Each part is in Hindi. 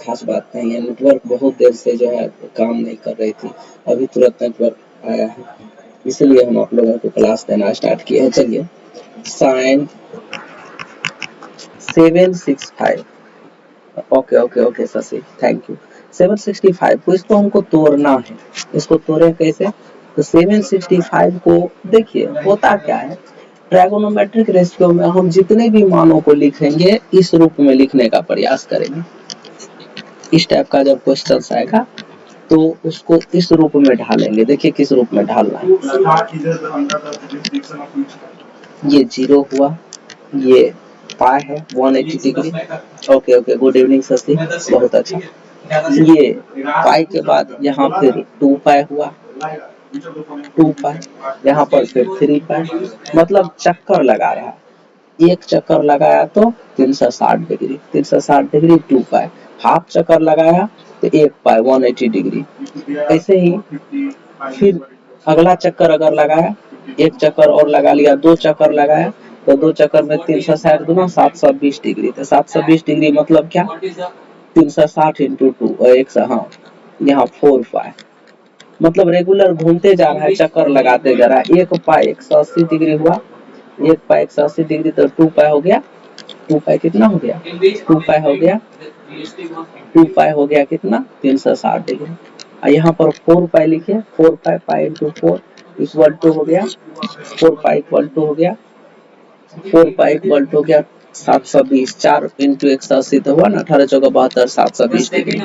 खास बात नहीं है, नेटवर्क बहुत देर से जो है काम नहीं कर रही थी, अभी तुरंत नेटवर्क आया है, इसलिए हम आप लोगों को क्लास देना स्टार्ट किए हैं। चलिए sine 765, okay okay okay Shashi, thank you. 765 को इसको हमको तोड़ना है, इसको तोड़े कैसे? तो 765 को देखिए होता क्या है, ट्रायगोनोमेट्रिक रेशियो में हम जितने भी मानों को लिखेंगे इस रूप में लिखने का प्रयास करेंगे। इस टाइप का जब क्वेश्चन आएगा तो उसको इस रूप में ढालेंगे। देखिए किस रूप में ढालना है। ये 0 हुआ, ये पाई है 180 degree. Okay okay, good evening Shashi, बहुत अच्छा। ये पाई के बाद यहाँ फिर 2 पाई हुआ, 2 पाई, यहाँ पर फिर 3 पाई, मतलब चक्कर लगा रहा है। एक चक्कर लगाया तो 360 डिग्री, 360 डिग्री 2 पाई, हाफ चक्कर लगाया तो 1 पाई 180 डिग्री। ऐसे ही फिर अगला चक्कर अगर लगाया, एक चक्कर और लगा लिया, 2 चक्कर लगाया तो 2 चक्कर में 360 गुना 720 डिग्री, तो 720 डिग्री मतलब क्या, 360 इंटू 2 और 100, हाँ यहाँ 4 पाई, मतलब रेगुलर घूमते जा रहा है, चक्कर लगाते जा रहा है। 1 पाई 180 डिग्री हुआ, 1 पाई 180 डिग्री तो 2 पाई हो गया, 2 पाई कितना हो गया, 2 पाई हो गया, 2 पाई हो गया कितना 360 डिग्री। यहाँ पर 4 पाई लिखिए, 4 पाई, पाई इंटू 4 इक्वल टू हो गया, 4 पाई इक्वल टू हो गया, 4 पाई इक्वल टू हो गया 720, 4 इंटू 180 तो हुआ ना 18 चौका 72, 720 डिग्री।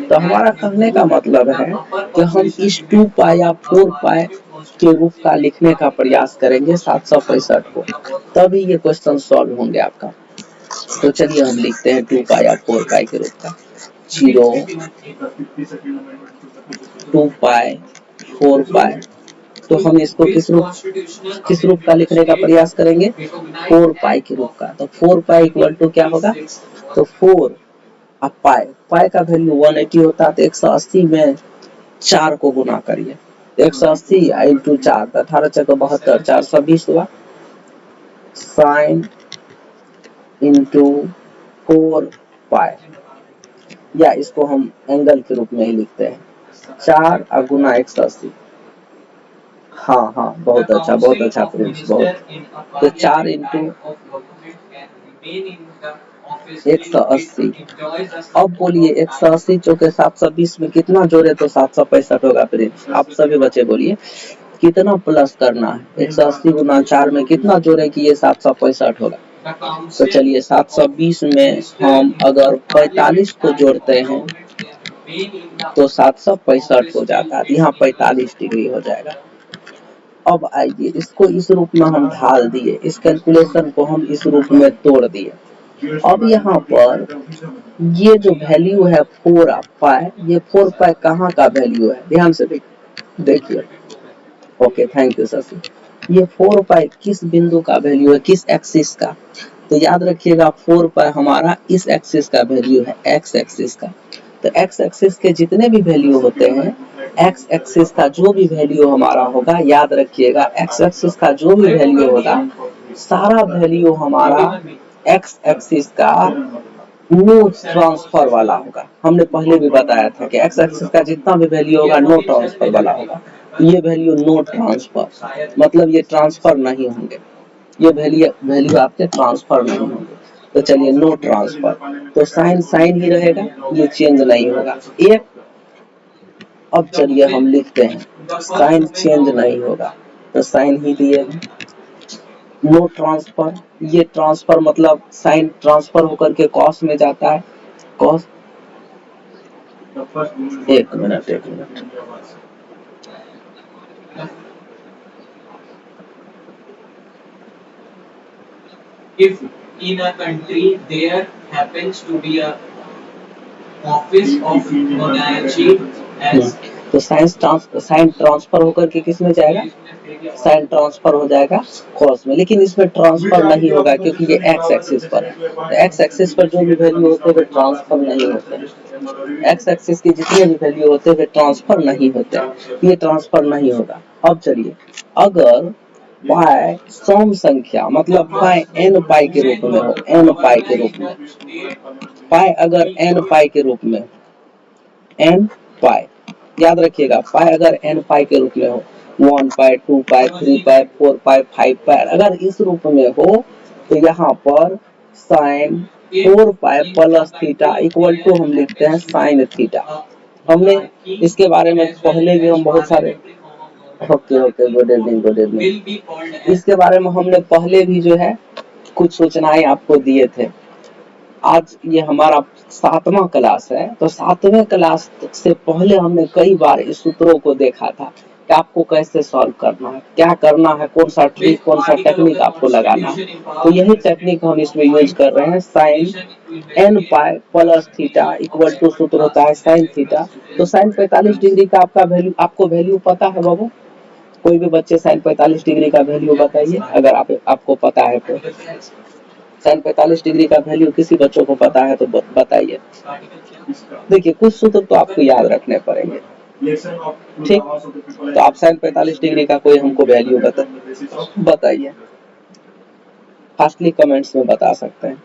तो हमारा कहने का मतलब है कि हम इस 2 पाई या 4 पाई के रूप का लिखने का प्रयास करेंगे 765 को, तभी ये क्वेश्चन सॉल्व होंगे आपका। तो चलिए हम लिखते हैं 2 पाई या 4 पाई के रूप का, 0 2 पाई 4 पाई। तो हम इसको किस रूप का लिखने का प्रयास करेंगे, 4 पाई के रूप का। तो 4 पाई इक्वल टू क्या होगा, तो 4 अब पाई, पाई का वैल्यू 180 होता है, तो 180 में 4 को गुना करिए, 180 इंटू 4 तो 18 चौका 72, 420 हुआ, साइन इंटू 4 पाई, या इसको हम एंगल के रूप में ही लिखते हैं, 4 गुना 180। हाँ हाँ, बहुत अच्छा प्रिंस, बहुत। तो 4 इंटू 180, अब बोलिए 180 चौके 720 में कितना जोड़े तो 765 होगा प्रिंस, आप सभी बच्चे बोलिए कितना प्लस करना है, 180 गुना 4 में कितना जोड़े कि ये 765 होगा। तो चलिए 720 में हम अगर 45 को जोड़ते हैं तो 765 हो जाता है, यहाँ 45 डिग्री हो जाएगा। अब आइए इसको इस रूप में हम ढाल दिए, इस कैलकुलेशन को हम इस रूप में तोड़ दिए। अब यहाँ पर ये जो वैल्यू है 4 पाई, ये 4 पाई कहाँ का वैल्यू है, ध्यान से देखिए। Okay thank you Shashi. ये 4 पाई किस बिंदु का वैल्यू है, किस एक्सिस का, तो याद रखिएगा 4 पाई हमारा इस एक्सिस का वैल्यू है, एक्स एक्सिस का। तो एक्स एक्सिस के जितने भी वैल्यू होते हैं, एक्स एक्सिस का जो भी वैल्यू हमारा होगा, याद रखिएगा एक्स एक्सिस का जो भी वैल्यू होगा, सारा वैल्यू हमारा एक्स एक्सिस का नो ट्रांसफर वाला होगा। हमने पहले भी बताया था कि एक्स एक्सिस का जितना भी वैल्यू होगा नो ट्रांसफर वाला होगा। ये वैल्यू नो ट्रांसफर, मतलब ये ट्रांसफर नहीं होंगे, ये वैल्यू आपके ट्रांसफर नहीं होंगे। तो चलिए नो ट्रांसफर, तो साइन साइन ही रहेगा, ये चेंज नहीं होगा एक। अब चलिए हम लिखते हैं साइन चेंज नहीं होगा, तो साइन ही दिए हैं। नो ट्रांसफर, ये ट्रांसफर मतलब साइन ट्रांसफर होकर के कॉस में जाता है, कॉस। एक minute if in a country there happens to be a office of monarchy as, तो साइन ट्रांसफर होकर के किस में जाएगा, साइन ट्रांसफर हो जाएगा कॉस में, लेकिन इसमें ट्रांसफर नहीं होगा क्योंकि ये एक्स एक्सिस पर है। तो एक्स एक्सिस पर जो भी वैल्यू होते हैं वे ट्रांसफर नहीं होते, एक्स एक्सिस की जितने भी वैल्यू होते हैं वे ट्रांसफर नहीं होते, ये ट्रांसफर नहीं होगा। अब चलिए अगर पाई सम संख्या, मतलब पाई n पाई के रूप में हो, n पाई के रूप में, पाई अगर n पाई के रूप में, n पाई याद रखिएगा, पाई अगर n पाई के रूप में हो, 1 पाई 2 पाई 3 पाई 4 पाई 5 पाई अगर इस रूप में हो, तो यहाँ पर sine 4 pi plus theta equal to हम लिखते हैं साइन थीटा। हमने इसके बारे में पहले भी हम बहुत सारे, okay good evening good evening, इसके बारे में हमने पहले भी जो है कुछ सूचनाएं आपको दिए थे। आज ये हमारा 7वां क्लास है, तो 7वें क्लास से पहले हमने कई बार इस सूत्रों को देखा था कि आपको कैसे सॉल्व करना है, क्या करना है, कौन सा ट्रिक, कौन सा टेक्निक आपको लगाना है। तो यही टेक्निक हम इसमें यूज कर रहे हैं। Sine n pi plus theta equal to सूत्र होता है साइन थीटा। तो साइन 45 डिग्री का आपका वैल्यू, आपको वैल्यू पता है बाबू? कोई भी बच्चे साइन 45 डिग्री का वैल्यू बताइए, अगर आपको पता है तो। साइन 45 डिग्री का वैल्यू किसी बच्चों को पता है तो बताइए। देखिए कुछ सूत्र तो आपको याद रखने पड़ेंगे, ठीक? तो आप साइन 45 डिग्री का कोई हमको वैल्यू बताइए, फास्टली कमेंट्स में बता सकते हैं।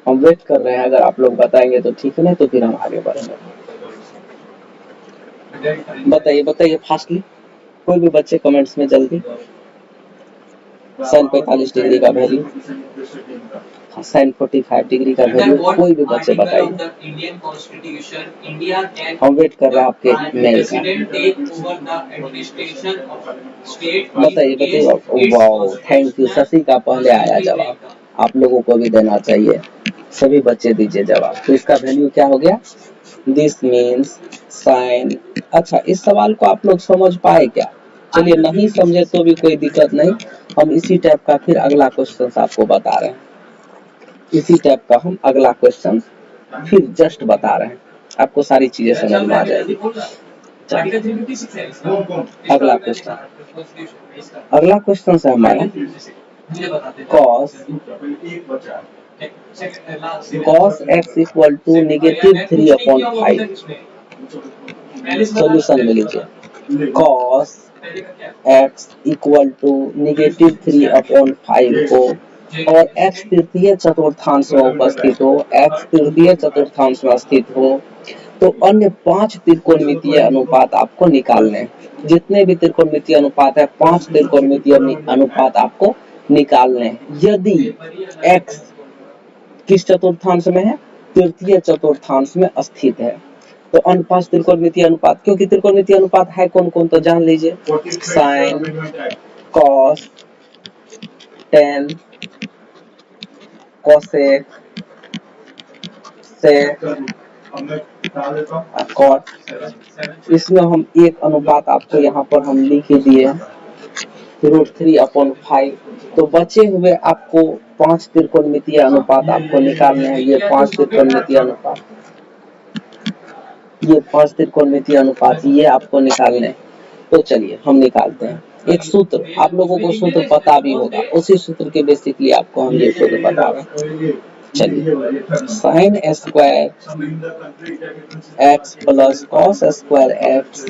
हम वेट कर रहे हैं, अगर आप लोग बताएंगे तो ठीक है, नहीं तो फिर हम आगे बढ़ेंगे। बताइए फास्टली, कोई भी बच्चे कमेंट्स में जल्दी। साइन 45 डिग्री का वैल्यू, साइन 45 डिग्री का वैल्यू, कोई भी बच्चे बताइए। हम वेट कर रहे हैं आपके मेल का। बताइए। वाओ थैंक यू, शशि का पहले आया जवाब, आप लोगों को भी देना चाहिए, सभी बच्चे दीजिए जवाब। तो इसका वैल्यू क्या हो गया? This means sign. अच्छा, इस सवाल को आप लोग समझ पाए क्या? चलिए नहीं समझे तो भी कोई दिक्कत नहीं, हम इसी टाइप का फिर अगला क्वेश्चन आपको बता रहे हैं। इसी टाइप का हम अगला क्वेश्चन फिर जस्ट बता रहे हैं, आपको सारी चीजें समझ में आ जाएगी। अगला क्वेश्चन है हमारा cos x equal to -3/5। Solution में लीजिए cos x इक्वल टू -3/5 को, और x तृतीय चतुर्थांश में उपस्थित हो, x तृतीय चतुर्थांश में स्थित हो, तो अन्य 5 त्रिकोणमितीय अनुपात आपको निकालने हैं। जितने भी त्रिकोणमितीय अनुपात है, 5 त्रिकोणमितीय अनुपात आपको निकालने हैं। यदि x किस चतुर्थांश में है? तृतीय चतुर्थांश में स्थित है। तो अन्य 5 त्रिकोणमितीय अनुपात, क्योंकि त्रिकोणमितीय अनुपात है कौन कौन तो जान लीजिए, sign, cos, ten, cosec, sec, cot. इसमें हम एक अनुपात आपको यहाँ पर हम लिख दिए √3/5। तो बचे हुए आपको 5 त्रिकोणमितीय अनुपात आपको निकालने हैं। ये 5 त्रिकोणमितीय अनुपात, ये 5 त्रिकोणमितीय अनुपात ये आपको निकालने हैं। तो चलिए हम निकालते हैं। एक सूत्र, आप लोगों को सूत्र पता भी होगा, उसी सूत्र के बेसिकली आपको हम ये सूत्र बता रहे हैं। चलिए sine square x plus cos square x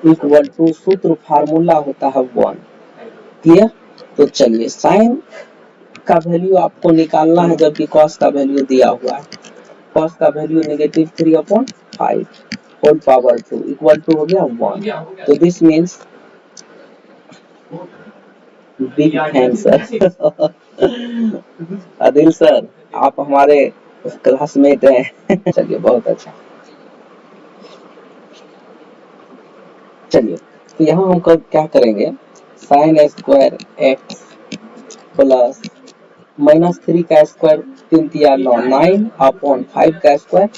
equal to, सूत्र फार्मूला होता है 1। क्लियर? तो चलिए साइन का वैल्यू आपको निकालना है, जबकि कॉस का वैल्यू दिया हुआ है। कॉस का value -3/5 whole power 2 equal to हो गया 1। तो this means big thanks sir. Adil sir आप हमारे क्लासमेट हैं। चलिए बहुत अच्छा। चलिए तो यहाँ हम क्या करेंगे, साइन स्क्वायर x प्लस -3 का स्क्वायर 3 × 9 9/5 का स्क्वायर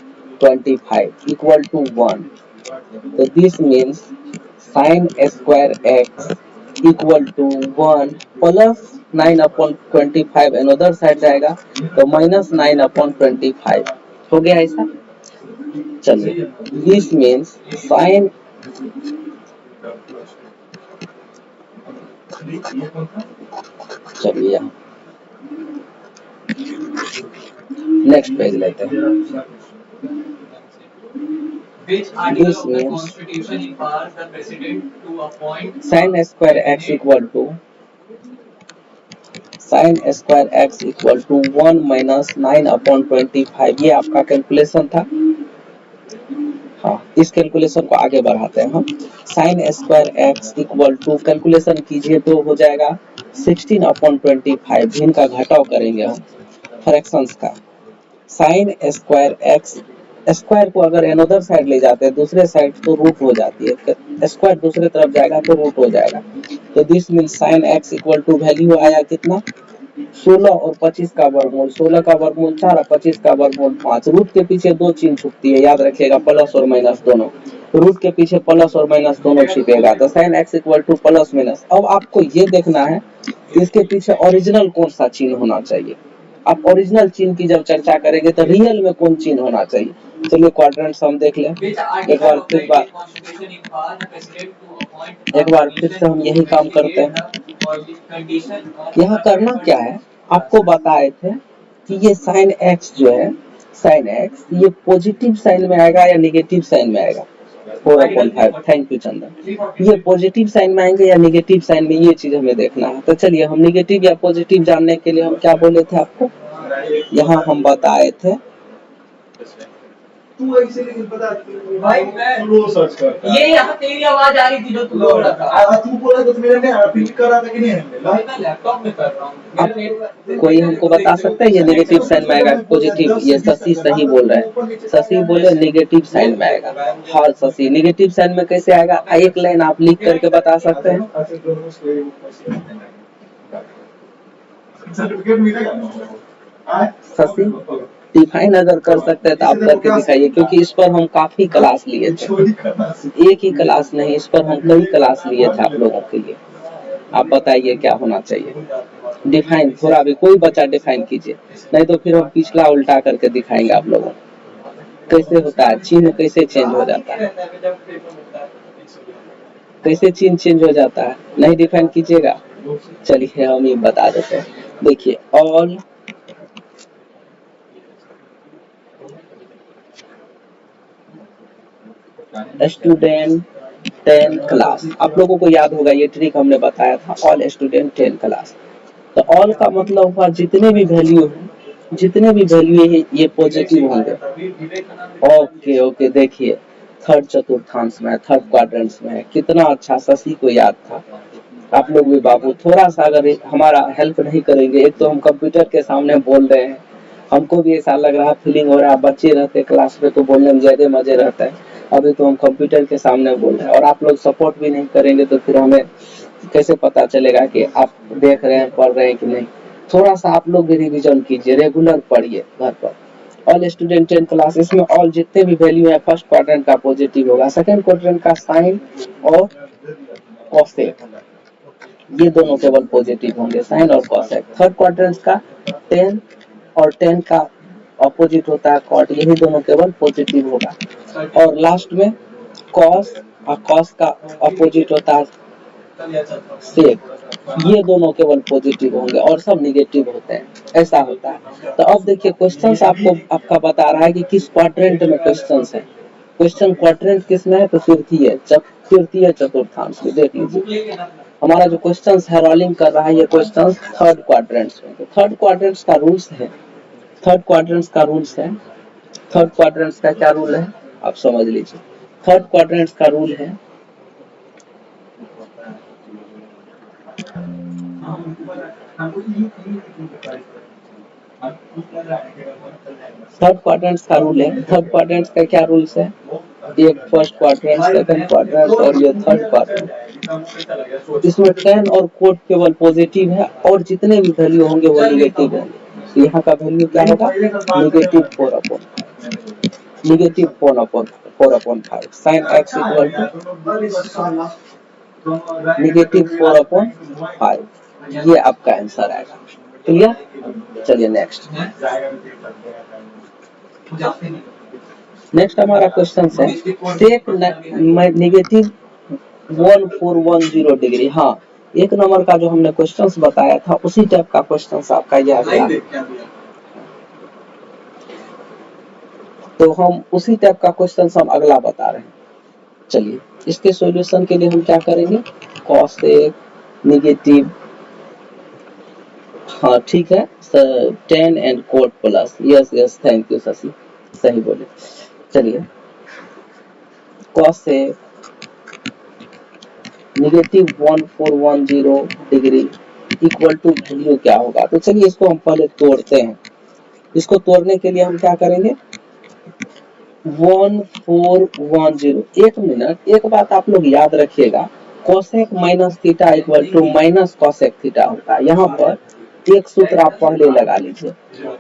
25 इक्वल टू 1। तो this means sine square x equal to 1 plus 9/25, another side जाएगा तो -9/25 हो गया ऐसा। चलिए दिस मीन्स साइन, चलिए नेक्स्ट पेज लेते हैं। This means sine square x equal to sin² x = 1 - 9/25। ये आपका कैलकुलेशन था। हाँ, इस कैलकुलेशन को आगे बढ़ाते हैं हम। sin² x = कैलकुलेशन कीजिए तो हो जाएगा 16/25। इनका घटाव करेंगे हम फ्रैक्शंस का। sin² x स्क्वायर को अगर अनदर साइड ले जाते हैं, दूसरे साइड, तो रूट हो जाती है। स्क्वायर दूसरे तरफ जाएगा तो रूट हो जाएगा। तो this means sin x = value आया कितना, 16 और 25 का वर्गमूल। 16 का वर्गमूल 4 और 25 का वर्गमूल 5। रूट के पीछे दो चिन्ह छुपती है, याद रखिएगा, प्लस और माइनस दोनों। रूट के पीछे प्लस और माइनस दोनों छिपेगा, तो sin x = प्लस माइनस। अब आपको ये देखना है इसके पीछे ओरिजिनल कौन सा चिन्ह होना चाहिए। आप ओरिजिनल चिन्ह की जब चर्चा करेंगे तो रियल में कौन चिन्ह होना चाहिए। चलिए क्वाड्रेंट्स हम देख लें एक बार फिर से हम यही काम करते हैं। यहाँ करना क्या है, आपको बताए थे कि ये sin x जो है, sin x ये पॉजिटिव साइन में आएगा या नेगेटिव साइन में आएगा। 4/5। थैंक यू चंदन। ये पॉजिटिव साइन में आएंगे या नेगेटिव साइन में, ये चीज हमें देखना है। तो चलिए हम नेगेटिव या पॉजिटिव जानने के लिए हम क्या बोले थे आपको, यहाँ हम बताए थे तू ऐसे लेकिन पता भाई मैं लो सर्च करता ये यहाँ तेरी आवाज आ रही थी जो तू बोल रहा था। तू बोला तो मेरे में पिक कर रहा था कि नहीं भाई, मैं लैपटॉप में कर रहा हूँ। कोई हमको बता सकता है ये नेगेटिव साइन में आएगा पॉजिटिव। ये शशि सही बोल रहा है, शशि बोले नेगेटिव साइन में आएगा। हाँ शशि, नेगेटिव साइन में कैसे आएगा, एक लाइन आप लिख करके बता सकते हैं। शशि डिफाइन अगर कर सकते हैं तो आप करके दिखाइए, क्योंकि इस पर हम काफी क्लास लिए थे। एक ही क्लास नहीं, इस पर हम कई क्लास लिए थे आप लोगों के लिए। आप बताइए क्या होना चाहिए। डिफाइन थोड़ा भी कोई बच्चा डिफाइन कीजिए, नहीं तो फिर हम पिछला उल्टा करके दिखाएंगे आप लोगों को। कैसे होता है चिन्ह, कैसे चेंज हो जाता है, कैसे चिन्ह चेंज हो जाता है, नहीं डिफाइन कीजिएगा। चलिए हम ये बता देते हैं। देखिए ऑल स्टूडेंट 10 क्लास, आप लोगों को याद होगा ये ट्रिक हमने बताया था, ऑल स्टूडेंट 10 क्लास। तो ऑल का मतलब हुआ जितने भी वैल्यू है, जितने भी वैल्यू है ये पॉजिटिव होंगे। ओके ओके, देखिए थर्ड चतुर्थांश में, थर्ड क्वाड्रेंट्स में है। कितना अच्छा, शशि को याद था। आप लोग भी बाबू थोड़ा सा अगर हमारा हेल्प नहीं करेंगे, एक तो हम कंप्यूटर के सामने बोल रहे हैं, हमको भी ऐसा लग रहा, फीलिंग हो रहा, बच्चे रहते क्लास में तो बोलने में ज्यादा मजे रहता है। अभी तो हम कंप्यूटर के सामने बोल रहे हैं और आप लोग सपोर्ट भी नहीं करेंगे तो फिर हमें कैसे पता चलेगा कि आप देख रहे हैं, पढ़ रहे हैं कि नहीं। थोड़ा सा आप लोग भी रिवीजन कीजिए, रेगुलर पढ़िए घर पर। ऑल स्टूडेंट 10 क्लास, इसमें ऑल जितने भी वैल्यू है, फर्स्ट क्वाड्रेंट का पॉजिटिव होगा, सेकंड क्वाड्रेंट का साइन और कॉसेक, ये दोनों केवल पॉजिटिव होंगे, साइन और कॉसेक। थर्ड क्वाड्रेंट का 10 और 10 का ऑपोजिट होता है कॉट, यही दोनों केवल पॉजिटिव होगा। और लास्ट में कॉस, और कॉस का ऑपोजिट होता है सेक, ये दोनों केवल पॉजिटिव होंगे और सब निगेटिव होते हैं, ऐसा होता है। तो अब देखिए क्वेश्चंस आपको आपका बता रहा है कि किस क्वाड्रेंट में क्वेश्चंस है। क्वेश्चन क्वाड्रेंट किसमें है, तो तृतीय चतुर्थांश में। देख लीजिए हमारा जो क्वेश्चन है रोलिंग कर रहा है, ये क्वेश्चन थर्ड क्वाड्रेंट्स में। तो थर्ड क्वाड्रेंट्स का रूल्स है, थर्ड क्वाड्रेंट्स का रूल्स है, थर्ड क्वाड्रेंट्स का क्या रूल है आप समझ लीजिए। थर्ड क्वाड्रेंट्स का रूल है, थर्ड क्वाड्रेंट्स का रूल है। थर्ड क्वाड्रेंट्स का क्या रूल्स है, एक फर्स्ट क्वाड्रेंट, सेकंड क्वाड्रेंट और ये थर्ड क्वाड्रेंट। इसमें 10 और कोट केवल पॉजिटिव है और जितने भी वैल्यू होंगे वो निगेटिव होंगे। तो यहाँ का वैल्यू क्या होगा, -4/5, -4/5। sin x = -4/5, ये आपका आंसर आएगा। क्लियर, चलिए नेक्स्ट हमारा क्वेश्चन है टेक -1410 डिग्री। हाँ, एक नंबर का जो हमने क्वेश्चंस बताया था उसी टाइप का क्वेश्चंस आपका यह है। तो हम उसी टाइप का क्वेश्चन हम अगला बता रहे हैं। चलिए इसके सॉल्यूशन के लिए हम क्या करेंगे, कॉसेक नेगेटिव, हाँ ठीक है sir, tan and cot plus, yes yes thank you Shashi, सही बोले। चलिए cosec negative 1410 degree equal to value क्या होगा। तो चलिए इसको हम पहले तोड़ते हैं। इसको तोड़ने के लिए हम क्या करेंगे, 1410, एक मिनट, एक बात आप लोग याद रखिएगा, cosec minus theta equal to minus cosec theta होता है। यहाँ पर एक सूत्र आप पहले लगा लीजिए,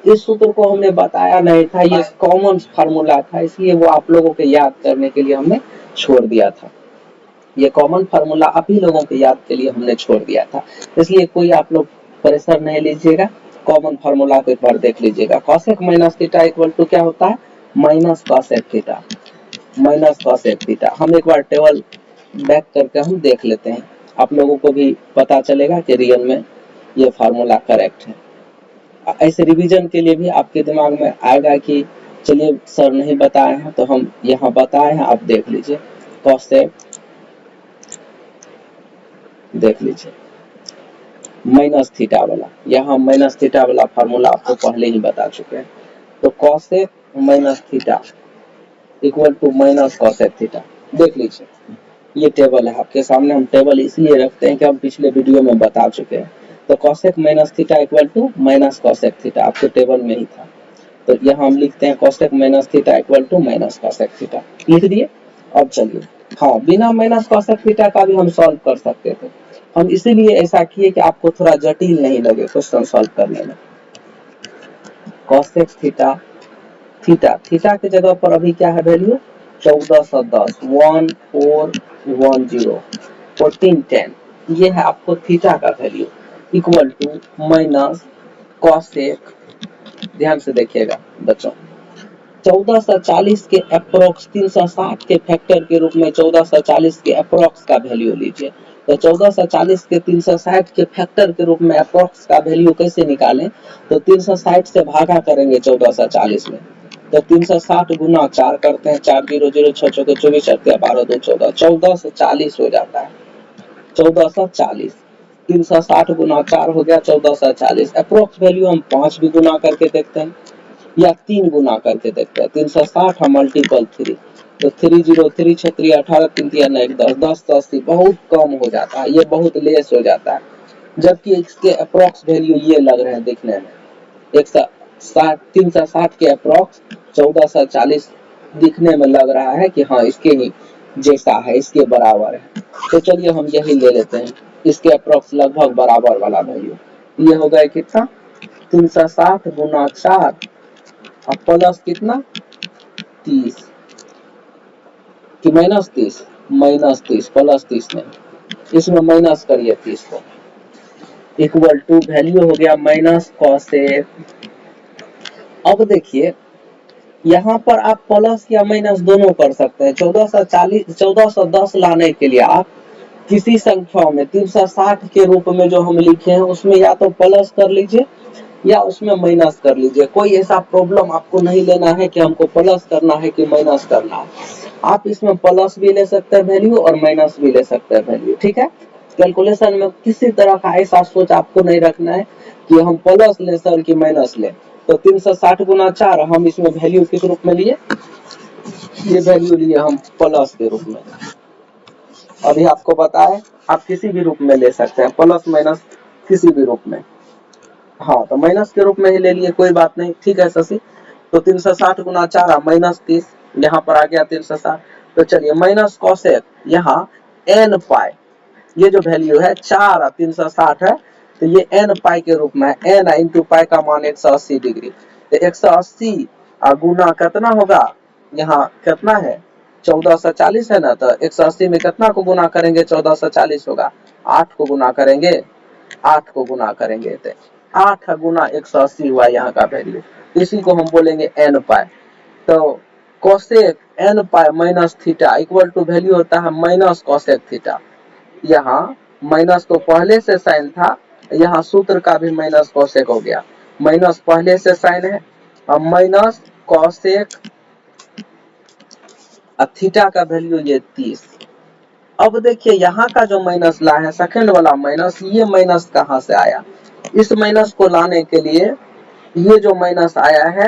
इस सूत्र को हमने बताया नहीं था, ये कॉमन फार्मूला था, इसलिए वो आप लोगों के याद करने के लिए हमने छोड़ दिया था। ये कॉमन फार्मूला आप ही लोगों के याद के लिए हमने छोड़ दिया था, इसलिए कोई आप लोग प्रेशर नहीं लीजिएगा, कॉमन फार्मूला को एक बार देख लीजिएगा। Cosec minus theta equal to क्या होता है, minus cosec theta, minus cosec theta. हम एक बार टेबल बैक करके हम देख लेते हैं, आप लोगों को भी पता चलेगा कि रियल में ये फार्मूला करेक्ट है। ऐसे रिवीजन के लिए भी आपके दिमाग में आएगा कि चलिए सर नहीं बताए हैं तो हम यहाँ बताए हैं, आप देख लीजिए। कोसेक देख लीजिए माइनस थीटा वाला, यहाँ माइनस थीटा वाला फार्मूला आपको पहले ही बता चुके हैं। तो cosec minus theta equal to minus cosec theta, देख लीजिए ये टेबल है आपके सामने, हम टेबल इसलिए रखते हैं कि हम पिछले वीडियो में बता चुके हैं। तो cosec minus theta equal to minus cosec theta आपके टेबल में ही था, तो यहाँ हम लिखते हैं cosec minus theta equal to minus cosec theta, लिख दिए। अब चलिए, हाँ बिना माइनस कोसेक थीटा का भी हम सॉल्व कर सकते थे, हम इसीलिए ऐसा किए कि आपको थोड़ा जटिल नहीं लगे क्वेश्चन सॉल्व करने में। कोसेक थीटा, थीटा थीटा की जगह पर अभी क्या है वैल्यू, 1410, 1410, 1410, ये है आपको थीटा का value equal to minus cosec, ध्यान से देखिएगा बच्चों, 1440 के अप्रोक्स 360 के फैक्टर के रूप में 1440 के अप्रोक्स का वैल्यू लीजिए। तो 1440 के 360 के फैक्टर के रूप में अप्रोक्स का वैल्यू कैसे निकालें, तो 360 से भागा करेंगे 1440 में, तो 360 गुना 4 करते हैं, 4 0 0 6 6 24 12 2 14, 1440 हो जाता है, 1440, 360 गुना 4 हो गया 1440। अप्रोक्स वैल्यू हम 5 भी गुना करके देखते हैं या 3 गुना करके देखते हैं, 360 मल्टीपल 3, तो 3 0 3 6 3 18 3 3 9 10 10 80, बहुत कम हो जाता है, ये बहुत लेस हो जाता है, जबकि इसके अप्रोक्स वैल्यू ये लग रहे हैं दिखने में, 360 के अप्रोक्स 1440 दिखने में लग रहा है कि हाँ इसके ही जैसा है, इसके बराबर है। तो चलिए हम यही ले लेते हैं, इसके अप्रोक्स लगभग बराबर वाला वैल्यू, ये हो गया कितना, 360 गुना 4 अब प्लस कितना 30 कि माइनस 30, माइनस 30 प्लस 30 नहीं, इसमें माइनस करिए 30 को, इक्वल टू वैल्यू हो गया माइनस कोसेक। अब देखिए यहाँ पर आप प्लस या माइनस दोनों कर सकते हैं। 1410 लाने के लिए आप किसी संख्या में 360 के रूप में जो हम लिखे हैं उसमें या तो प्लस कर लीजिए या उसमें माइनस कर लीजिए, कोई ऐसा प्रॉब्लम आपको नहीं लेना है कि हमको प्लस करना है कि माइनस करना है, आप इसमें प्लस भी ले सकते हैं वैल्यू और माइनस भी ले सकते हैं वैल्यू, ठीक है। कैलकुलेशन में किसी तरह का ऐसा सोच आपको नहीं रखना है कि हम प्लस ले सर कि माइनस ले। तो 360 गुना 4 हम इसमें वैल्यू किस रूप में लिए, ये वैल्यू लिए हम प्लस के रूप में, अभी आपको बताए आप किसी भी रूप में ले सकते हैं, प्लस माइनस किसी भी रूप में, हाँ तो माइनस के रूप में ही ले लिए, कोई बात नहीं, ठीक है शशि। तो 360 गुना 4 माइनस 30, यहाँ पर आ गया 360। तो चलिए माइनस कोसेक, यहाँ n पाई, ये जो वैल्यू है 4 और 360 है, तो ये n पाई के रूप में है, n इंटू पाई का मान 180 डिग्री, तो 180 गुना कितना होगा, यहाँ कितना है 1440 है ना, तो 180 में कितना को गुना करेंगे 1440 होगा, 8 को गुना करेंगे, 8 को गुना करेंगे तो 8 गुना 180 हुआ यहाँ का वैल्यू, इसी को हम बोलेंगे n पाई। तो cosec n pi minus theta equal to value होता है माइनस कोसेक थीटा, यहाँ माइनस तो पहले से साइन था, यहाँ सूत्र का भी माइनस कोसेक हो गया, माइनस पहले से साइन है, अब माइनस कोसेक और थीटा का वैल्यू ये 30। अब देखिए यहाँ का जो माइनस ला है सेकंड वाला माइनस, ये माइनस कहाँ से आया? इस माइनस को लाने के लिए ये जो माइनस आया है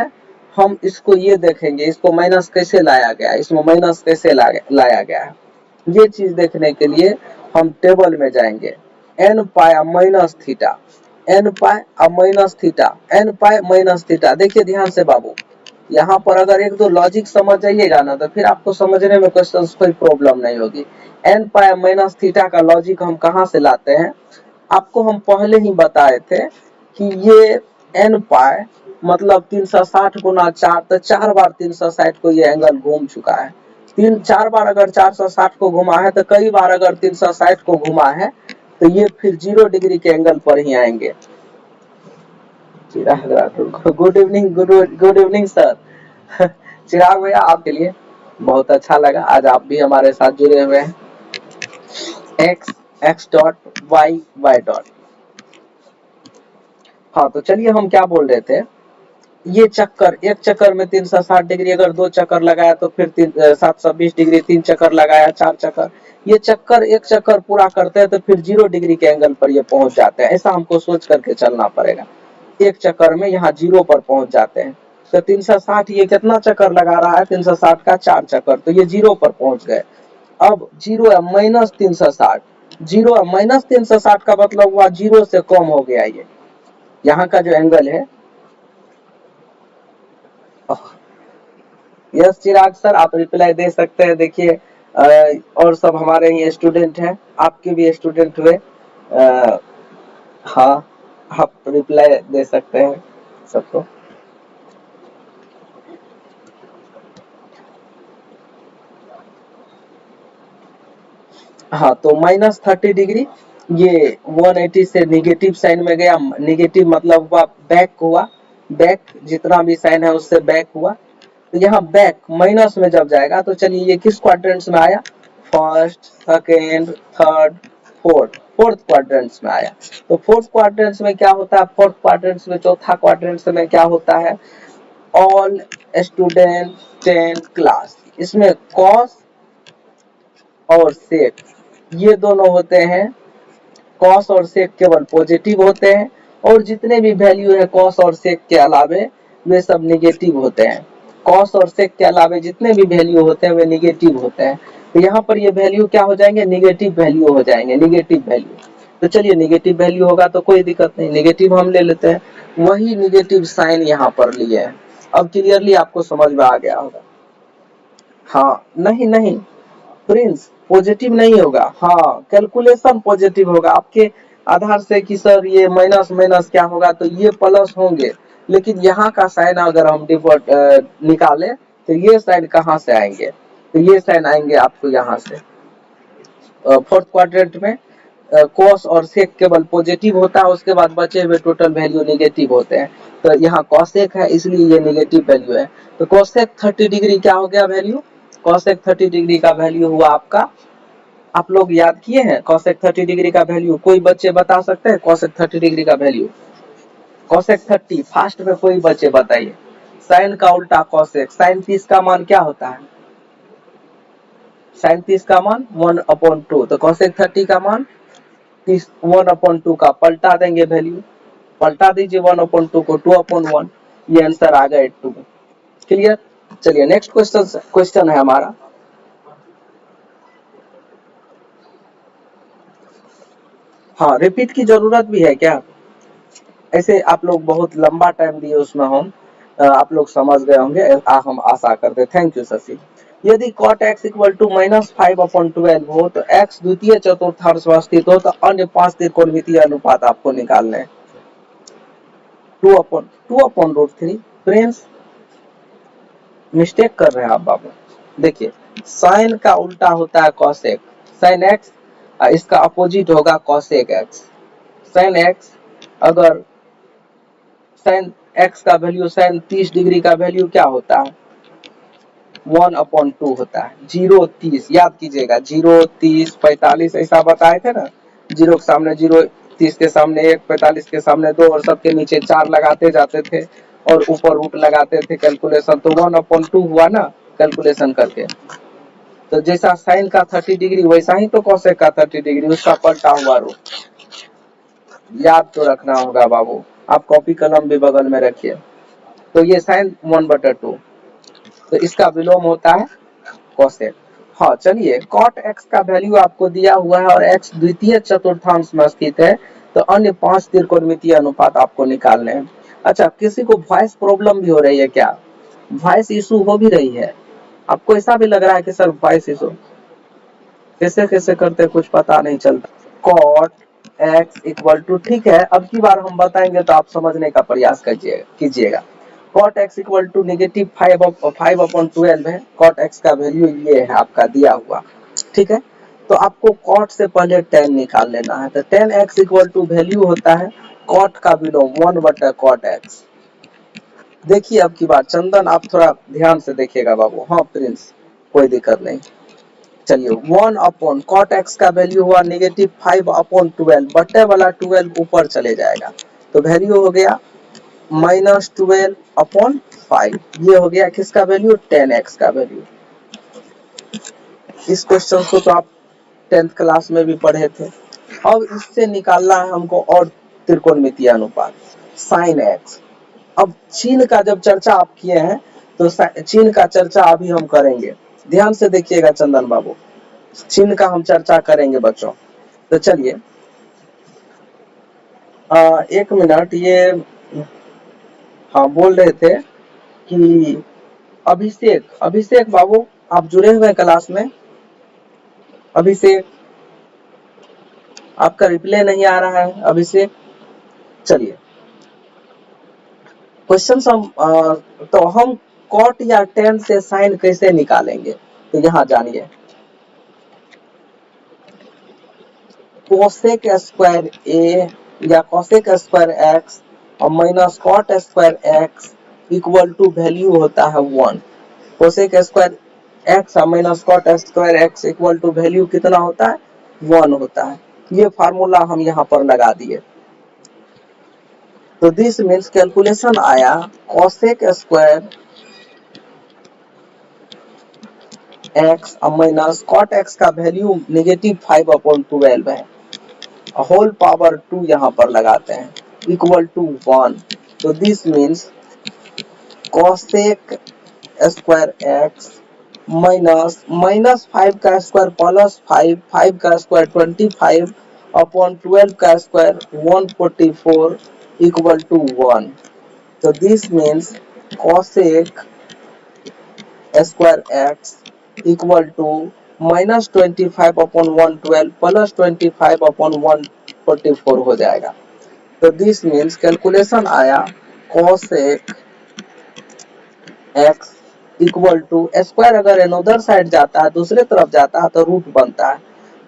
हम इसको ये देखेंगे, इसको माइनस कैसे लाया गया, इसमें माइनस कैसे लाया गया है, ये चीज देखने के लिए हम टेबल में जाएंगे। n pi minus theta, n pi minus theta, n pi minus theta. देखिए ध्यान से बाबू, यहाँ पर अगर एक दो लॉजिक समझ जाइएगा ना तो फिर आपको समझने में क्वेश्चन कोई प्रॉब्लम नहीं होगी। n पाई माइनस थीटा का लॉजिक हम कहाँ से लाते हैं? आपको हम पहले ही बताए थे कि ये n पाई मतलब 360 गुना 4, तो 4 बार 360 को ये एंगल घूम चुका है। 4 बार अगर 460 को घुमा है तो कई बार अगर 360 को घुमा है तो ये फिर 0 डिग्री के एंगल पर ही आएंगे। Good evening, good evening sir. Chirag भैया आपके लिए बहुत अच्छा लगा, आज आप भी हमारे साथ जुड़े हुए हैं। x dot y dot. हाँ तो चलिए हम क्या बोल रहे थे, ये चक्कर, एक चक्कर में 360 डिग्री, अगर 2 चक्कर लगाया तो फिर 720 डिग्री, 3 चक्कर लगाया, 4 चक्कर, ये चक्कर एक चक्कर पूरा करते हैं तो फिर 0 डिग्री के एंगल पर ये पहुंच जाते हैं। ऐसा हमको सोच करके चलना पड़ेगा। एक चक्कर में यहाँ 0 पर पहुंच जाते हैं तो 360 ये कितना चक्कर लगा रहा है? 360 का 4 चक्कर, तो ये 0 पर पहुंच गए। अब 0 है माइनस 360, 0 है माइनस 360 का मतलब हुआ 0 से कम हो गया ये यहाँ का जो एंगल है। यस चिराग सर आप रिप्लाई दे सकते हैं। देखिए और सब हमारे ही स्टूडेंट हैं, आपके भी स्टूडेंट हुए। हाँ आप रिप्लाई दे सकते हैं सबको। हाँ तो माइनस 30 डिग्री ये 180 से निगेटिव साइन में गया। निगेटिव मतलब हुआ बैक हुआ, बैक जितना भी साइन है उससे बैक हुआ। तो यहाँ बैक माइनस में जब जाएगा तो चलिए ये किस क्वाड्रेंट्स में आया? First, second, third, fourth quadrants में आया। तो फोर्थ क्वाड्रेंट्स में क्या होता है? फोर्थ क्वाड्रेंट्स में, चौथा क्वाड्रेंट्स में क्या होता है? All student 10 class. इसमें कॉस और सेक ये दोनों होते हैं। कॉस और सेक केवल पॉजिटिव होते हैं और जितने भी वैल्यू है कॉस और सेक के अलावे वे सब नेगेटिव होते हैं। कॉस और सेक के अलावे जितने भी वैल्यू होते हैं वे नेगेटिव होते हैं। तो यहाँ पर ये वैल्यू क्या हो जाएंगे? नेगेटिव वैल्यू हो जाएंगे, नेगेटिव वैल्यू। तो चलिए नेगेटिव वैल्यू होगा तो कोई दिक्कत नहीं, नेगेटिव हम ले लेते हैं। वही नेगेटिव साइन यहाँ पर लिए है। अब क्लियरली आपको समझ में आ गया होगा। हाँ नहीं प्रिंस पॉजिटिव नहीं होगा, हाँ कैलकुलेशन पॉजिटिव होगा आपके आधार से कि सर ये माइनस माइनस क्या होगा, तो ये प्लस होंगे। लेकिन यहाँ का साइन अगर हम निकाले तो ये साइन कहाँ से आएंगे? तो ये साइन आएंगे आपको यहाँ से। फोर्थ क्वाड्रेंट में कॉस और सेक केवल पॉजिटिव होता है, उसके बाद बचे हुए टोटल वैल्यू नेगेटिव होते हैं। तो यहाँ कॉसेक है इसलिए ये नेगेटिव वैल्यू है। तो कॉसेक 30 डिग्री क्या हो गया वैल्यू? कॉसेक 30 डिग्री का वैल्यू हुआ आपका, आप लोग याद किए हैं कॉसेक 30 डिग्री का वैल्यू? कोई बच्चे बता सकते हैं कॉसेक 30 डिग्री का वैल्यू? कॉसेक 30 फास्ट में कोई बच्चे बताइए। साइन का उल्टा कॉसेक, साइन 30 का मान क्या होता है? साइन 30 का मान 1/2, तो कॉसेक 30 का मान 1/2 का पलटा देंगे वैल्यू, पलटा दीजिए 1/2 को 2/1, ये आंसर आ गया 2। क्लियर? चलिए नेक्स्ट क्वेश्चन है हमारा। हाँ रिपीट की जरूरत भी है क्या? ऐसे आप लोग बहुत लंबा टाइम दिए उसमें, हम आप लोग समझ गए होंगे, हम आशा करते। Thank you Shashi. यदि cot x इक्वल टू -5/12 हो तो x द्वितीय चतुर्थांश में स्थित हो तो अन्य 5 त्रिकोणमितीय अनुपात आपको निकालने हैं। 2/√3। प्रिंस मिस्टेक कर रहे हैं आप बाबू। देखिए साइन का उल्टा होता है कॉसेक, साइन x, इसका अपोजिट होगा कॉसेक x। साइन x, अगर साइन x का वैल्यू, साइन 30 डिग्री का वैल्यू क्या होता है? 1/2 होता है। 0, 30 याद कीजिएगा, 0, 30, 45 ऐसा बताए थे ना। 0 के सामने 0, 30 के सामने 1, 45 के सामने 2 और सबके नीचे 4 लगाते जाते थे और ऊपर रूट लगाते थे कैलकुलेशन, तो 1/2 हुआ ना कैलकुलेशन करके। तो जैसा साइन का 30 डिग्री वैसा ही तो कोसेक का 30 डिग्री, उसका पलटा हुआ रूप। याद तो रखना होगा बाबू, आप कॉपी कलम भी बगल में रखिए। तो ये साइन 1/2, तो इसका विलोम होता है कोसेक। हाँ चलिए, कॉट एक्स का वैल्यू आपको दिया हुआ है और एक्स द्वितीय चतुर्थांश में स्थित है, तो अन्य 5 त्रिकोणमितीय अनुपात आपको निकालने हैं। अच्छा, किसी को वॉइस प्रॉब्लम भी हो रही है क्या? वॉइस इशू हो भी रही है? आपको ऐसा भी लग रहा है कि सर वॉइस इशू कैसे कैसे करते कुछ पता नहीं चलता। कॉट एक्स इक्वल टू, ठीक है, अब की बार हम बताएंगे तो आप समझने का प्रयास कीजिएगा। कॉट एक्स इक्वल टू -5/12 है। कॉट एक्स का वैल्यू ये है आपका दिया हुआ, ठीक है। तो आपको कॉट से पहले tan निकाल लेना है, तो tan x equal to value होता है कॉट का विलोम 1/cot x। देखिए अब की बार चंदन आप थोड़ा ध्यान से देखिएगा बाबू। हाँ प्रिंस, कोई दिक्कत नहीं। चलिए 1/cot x का वैल्यू हुआ -5/12, बटे वाला 12 ऊपर चले जाएगा, तो वैल्यू हो गया -12/5। ये हो गया किसका वैल्यू? tan x का वैल्यू। इस क्वेश्चन को तो आप 10th क्लास में भी पढ़े थे। अब इससे निकालना है हमको और त्रिकोणमितीय अनुपात sin x। अब चिन्ह का जब चर्चा आप किए हैं तो चिन्ह का चर्चा अभी हम करेंगे, ध्यान से देखिएगा चंदन बाबू, चिन्ह का हम चर्चा करेंगे बच्चों। तो चलिए 1 मिनट, ये हाँ बोल रहे थे कि अभिषेक बाबू आप जुड़े हुए हैं क्लास में? अभिषेक, आपका रिप्लाई नहीं आ रहा है अभिषेक। चलिए क्वेश्चन तो हम कॉट या tan से साइन कैसे निकालेंगे, तो यहाँ जानिए। कोसेक स्क्वायर ए या कोसेक स्क्वायर एक्स और minus cot square x equal to value होता है 1। कोसेक स्क्वायर एक्स और minus cot square x equal to value कितना होता है? 1 होता है। ये फार्मूला हम यहाँ पर लगा दिए। तो दिस मीन्स कैलकुलेशन आया कोसेक स्क्वायर एक्स और माइनस कॉट एक्स का वैल्यू -5/12 है, होल पावर 2 यहाँ पर लगाते हैं, इक्वल टू 1। तो this means cosec square x -5 का स्क्वायर प्लस 5 का स्क्वायर 25/12 का स्क्वायर 144 इक्वल टू 1। तो this means cosec square x equal to -25/112 plus 25/144 हो जाएगा। तो दिस मीन्स कैलकुलेशन आया cosec x equal to square, अगर अनदर साइड जाता है, दूसरे तरफ जाता है तो रूट बनता है।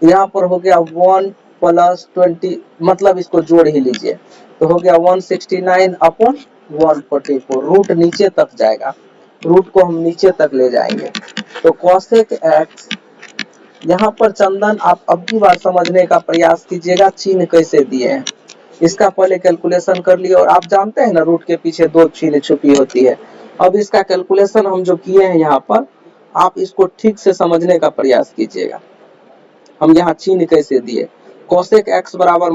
यहाँ पर हो गया 1 प्लस 20, मतलब इसको जोड़ ही लीजिए, तो हो गया 169/144। रूट नीचे तक जाएगा, रूट को हम नीचे तक ले जाएंगे। तो कोसेक एक्स, यहाँ पर चंदन आप अब की बार समझने का प्रयास कीजिएगा चिन्ह कैसे दिए हैं। इसका पहले कैलकुलेशन कर लिए, और आप जानते हैं ना रूट के पीछे 2 चिन्ह छुपी होती है। अब इसका कैलकुलेशन हम जो किए हैं यहाँ पर, आप इसको ठीक से समझने का प्रयास कीजिएगा। हम यहाँ चिन्ह कैसे दिए, कोसेक एक्स बराबर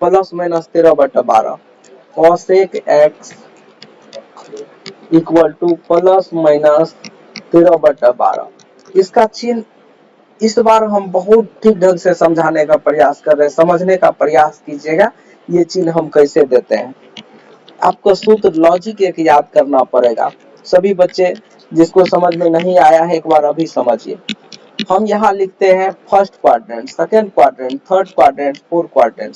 +-13/12, कोसेक एक्स इक्वल टू +-13/12। इसका चिन्ह इस बार हम बहुत ठीक ढंग से समझाने का प्रयास कर रहे हैं, समझने का प्रयास कीजिएगा ये चिन्ह हम कैसे देते हैं। आपको सूत्र लॉजिक एक याद करना पड़ेगा। सभी बच्चे जिसको समझ में नहीं आया है एक बार अभी समझिए। हम यहाँ लिखते हैं first quadrant, second quadrant, third quadrant, fourth quadrant.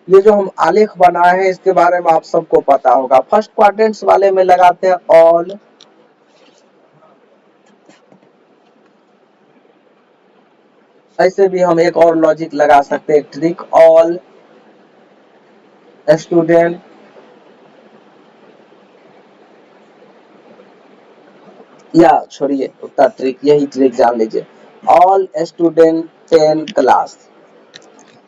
ये जो हम आलेख बनाए हैं इसके बारे में आप सबको पता होगा। फर्स्ट क्वाड्रेंट्स वाले में लगाते हैं ऑल, ऐसे भी हम एक और लॉजिक लगा सकते हैं, ट्रिक, ऑल स्टूडेंट या छोड़िए उतना ट्रिक, यही ट्रिक जान लीजिए, ऑल स्टूडेंट 10 क्लास।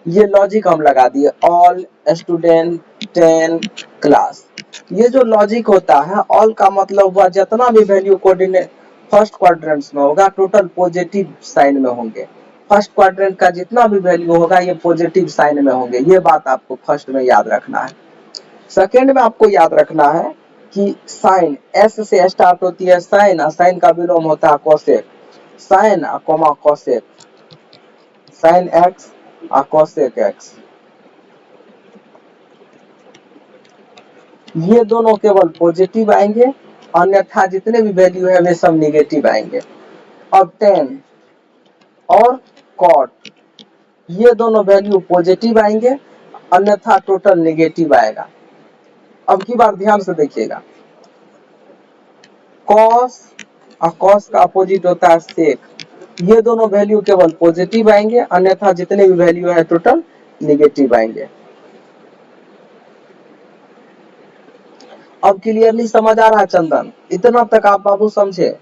ये लॉजिक हम लगा दिए, ऑल स्टूडेंट 10 क्लास। ये जो लॉजिक होता है, ऑल का मतलब हुआ जितना भी वैल्यू फर्स्ट क्वाड्रेंट में होगा, टोटल पॉजिटिव साइन में होंगे। फर्स्ट क्वाड्रेंट का जितना भी वैल्यू होगा ये पॉजिटिव साइन में होंगे, ये बात आपको फर्स्ट में याद रखना है। सेकेंड में आपको याद रखना है कि साइन एस से स्टार्ट होती है साइन, और साइन का विलोम होता है cosec. Sine comma cosec, sine x और कोसेक एक्स, ये दोनों केवल पॉजिटिव आएंगे, अन्यथा जितने भी वैल्यू है वे सब निगेटिव आएंगे। अब टेन और कॉट, ये दोनों वैल्यू पॉजिटिव आएंगे, अन्यथा टोटल निगेटिव आएगा। अब की बार ध्यान से देखिएगा, कॉस और कॉस का अपोजिट होता है सेक, ये दोनों वैल्यू केवल पॉजिटिव आएंगे, अन्यथा जितने भी वैल्यू है टोटल निगेटिव आएंगे। अब क्लियरली समझ आ रहा है चंदन? इतना तक आप बाबू समझे?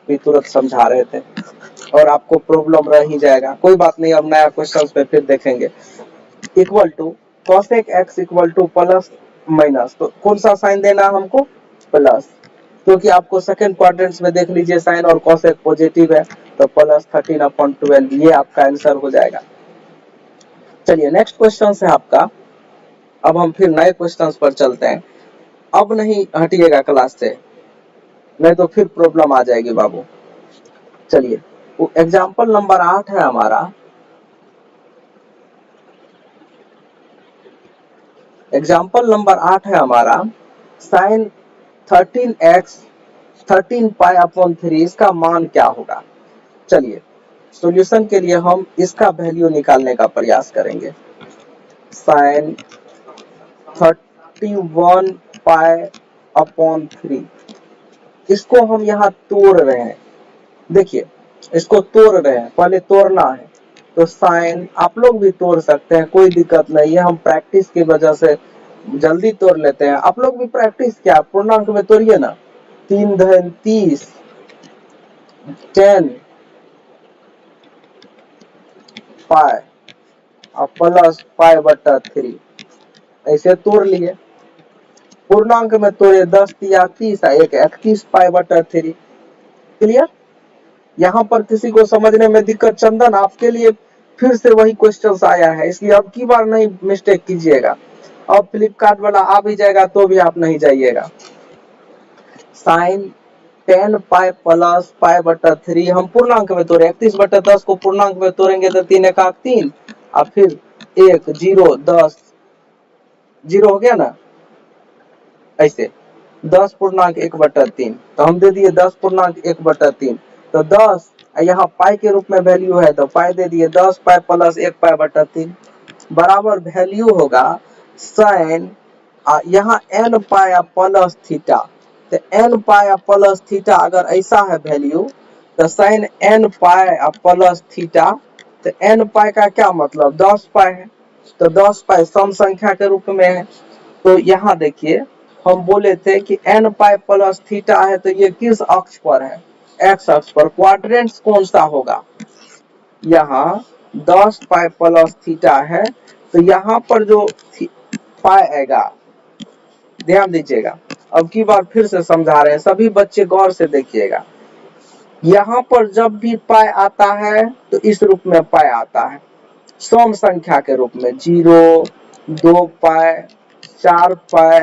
भी तुरंत समझा रहे थे और आपको प्रॉब्लम रह ही जाएगा, कोई बात नहीं, अब नया क्वेश्चन पे फिर देखेंगे। Equal to cosec x equal to plus minus, तो कौन सा साइन देना है हमको? प्लस, क्योंकि आपको सेकंड क्वाड्रेंट में देख लीजिए साइन और कॉसेक पॉजिटिव है, तो प्लस 13/12 ये आपका आंसर हो जाएगा। चलिए नेक्स्ट क्वेश्चन है आपका, अब हम फिर नए क्वेश्चंस पर चलते हैं। अब नहीं हटिएगा क्लास से, नहीं तो फिर प्रॉब्लम आ जाएगी बाबू। चलिए एग्जाम्पल नंबर 8 है हमारा, एग्जाम्पल नंबर 8 है हमारा, साइन 13x 13π/3, इसका मान क्या होगा? चलिए सॉल्यूशन के लिए हम इसका वैल्यू निकालने का प्रयास करेंगे। साइन 31π/3, इसको हम यहाँ तोड़ रहे हैं, देखिए इसको तोड़ रहे हैं, पहले तोड़ना है, तो साइन आप लोग भी तोड़ सकते हैं, कोई दिक्कत नहीं है, हम प्रैक्टिस की वजह से जल्दी तोड़ लेते हैं। आप लोग भी प्रैक्टिस क्या पूर्णांक में तोड़िए ना, 3-30 10 पाई और प्लस π/3 ऐसे तोड़ लिए। पूर्णांक में तोड़े 10 या 30, एक 31π/3। क्लियर? यहाँ पर किसी को समझने में दिक्कत? चंदन आपके लिए फिर से वही क्वेश्चन आया है, इसलिए अब की बार नहीं मिस्टेक कीजिएगा। अब फ्लिपकार्ट वाला आ भी जाएगा तो भी आप नहीं जाइएगा। साइन 10π प्लस π/3 हम पूर्णांक में तोड़े, 31/10 को पूर्णांक में तोड़ेंगे तो 3 1 3 और फिर 1 0 10 0 हो गया ना, ऐसे 10.1/3, तो हम दे दिए 10.1/3, तो 10 यहाँ पाई के रूप में वैल्यू है तो पाई दे दिए 10π प्लस 1π/3 बराबर वैल्यू होगा साइन यहाँ n पाई प्लस थीटा। तो n पाई प्लस थीटा अगर ऐसा है वैल्यू, तो sine n pi plus theta, तो n पाई का क्या मतलब 10 पाई है, तो 10 पाई सम संख्या के रूप में है। तो यहाँ देखिए हम बोले थे कि n पाई प्लस थीटा है, तो ये किस अक्ष पर है? x अक्ष पर। क्वाड्रेंट्स कौन सा होगा? यहाँ 10 पाई प्लस थीटा है, तो यहाँ पर जो पाई आएगा, ध्यान दीजिएगा, अब की बार फिर से समझा रहे हैं, सभी बच्चे गौर से देखिएगा। यहाँ पर जब भी पाई आता है तो इस रूप में पाई आता है, सम संख्या के रूप में, 0 2 पाई 4 पाई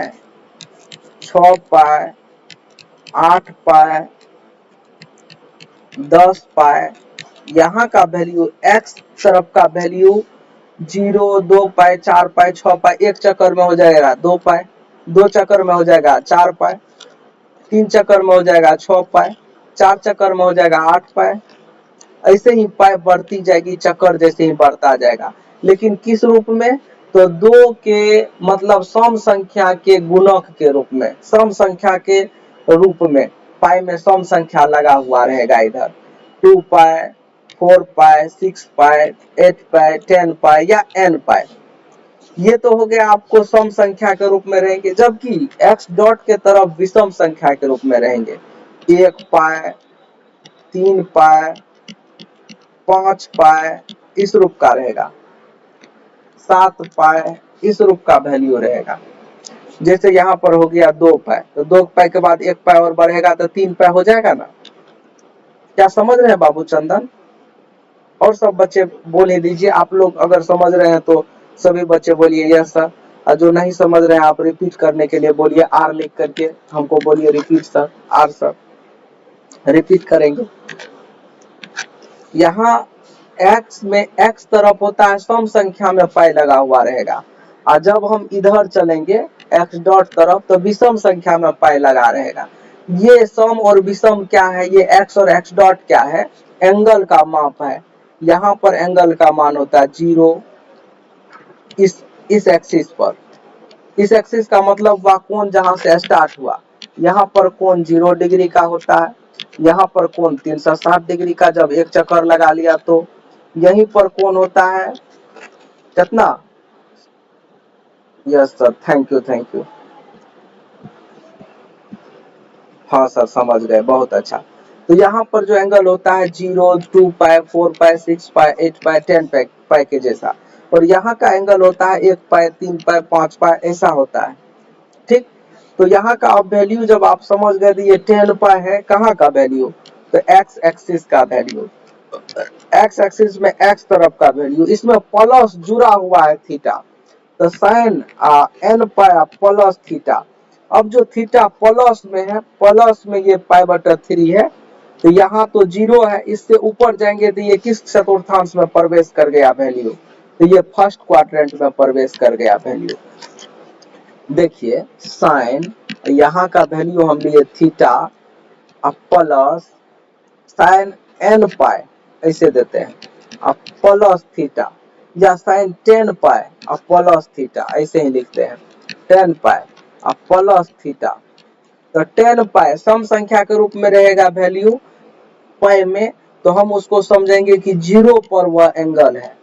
6 पाई 8 पाई 10 पाई। यहाँ का वैल्यू x तरफ का वैल्यू 0 2 पाई 4 पाई 6 पाई, एक चक्कर में हो जाएगा 2 पाई, 2 चक्कर में हो जाएगा 4 पाई, 3 चक्कर में हो जाएगा 6 पाई, 4 चक्कर में हो जाएगा 8 पाई। ऐसे ही पाई बढ़ती जाएगी, चक्कर जैसे ही बढ़ता जाएगा, लेकिन किस रूप में? तो 2 के मतलब सम संख्या के गुणक के रूप में, सम संख्या के रूप में पाई में सम संख्या लगा हुआ रहेगा, इधर 2 पाई 4 पाई 6 पाई 8 पाई 10 पाई या n पाई, ये तो हो गया आपको सम संख्या के रूप में रहेंगे, जबकि x डॉट के तरफ विषम संख्या के रूप में रहेंगे, 1 पाई 3 पाई 5 पाई इस रूप का रहेगा, 7 पाई इस रूप का वैल्यू रहेगा। जैसे यहाँ पर हो गया 2 पाई, तो 2 पाई के बाद 1 पाई और बढ़ेगा तो 3 पाई हो जाएगा ना। क्या समझ रहे हैं बाबू चंदन? और सब बच्चे बोल ही दीजिए, आप लोग अगर समझ रहे हैं तो सभी बच्चे बोलिए यस सर, और जो नहीं समझ रहे हैं आप रिपीट करने के लिए बोलिए आर लिख करके हमको बोलिए रिपीट सर, आर सर, रिपीट करेंगे। यहाँ x में x तरफ होता है सम संख्या में पाई लगा हुआ रहेगा, और जब हम इधर चलेंगे x डॉट तरफ तो विषम संख्या में पाई लगा रहेगा। ये सम और विषम क्या है, ये x और x डॉट क्या है, एंगल का माप है। यहाँ पर एंगल का मान होता है 0, इस एक्सिस पर, इस एक्सिस का मतलब वह कोण जहां से स्टार्ट हुआ, यहाँ पर कोण 0 डिग्री का होता है, यहाँ पर कोण 360 डिग्री का, जब एक चक्कर लगा लिया तो यहीं पर कोण होता है कितना, yes sir, thank you thank you, हाँ सर समझ गए, बहुत अच्छा। तो यहाँ पर जो एंगल होता है 0, 2 पाई, 4 पाई, 6 पाई, 8 पाई, 10 पाई के जैसा, और यहाँ का एंगल होता है 1 पाई, 3 पाई, 5 पाई, ऐसा होता है। ठीक, तो यहाँ का अब वैल्यू जब आप समझ गए तो ये 10 पाई है, कहाँ का वैल्यू, तो एक्स एक्सिस का वैल्यू, एक्स एक्सिस में एक्स तरफ का वैल्यू, इसमें प्लस जुड़ा हुआ है थीटा, तो sine n pi plus theta. अब जो थीटा प्लस में है, प्लस में ये पाई बटा 3 है, तो यहाँ तो 0 है, इससे ऊपर जाएंगे तो ये किस चतुर्थांश में प्रवेश कर गया वैल्यू, तो ये फर्स्ट क्वाड्रेंट में प्रवेश कर गया वैल्यू। देखिए साइन, यहाँ का वैल्यू हम लिए थीटा प्लस साइन एन पाई ऐसे देते हैं, अब प्लस थीटा, या साइन 10 पाई प्लस थीटा ऐसे ही लिखते हैं, 10 पाई प्लस थीटा। तो 10 पाई सम संख्या के रूप में रहेगा वैल्यू पाई में, तो हम उसको समझेंगे कि 0 पर वह एंगल है,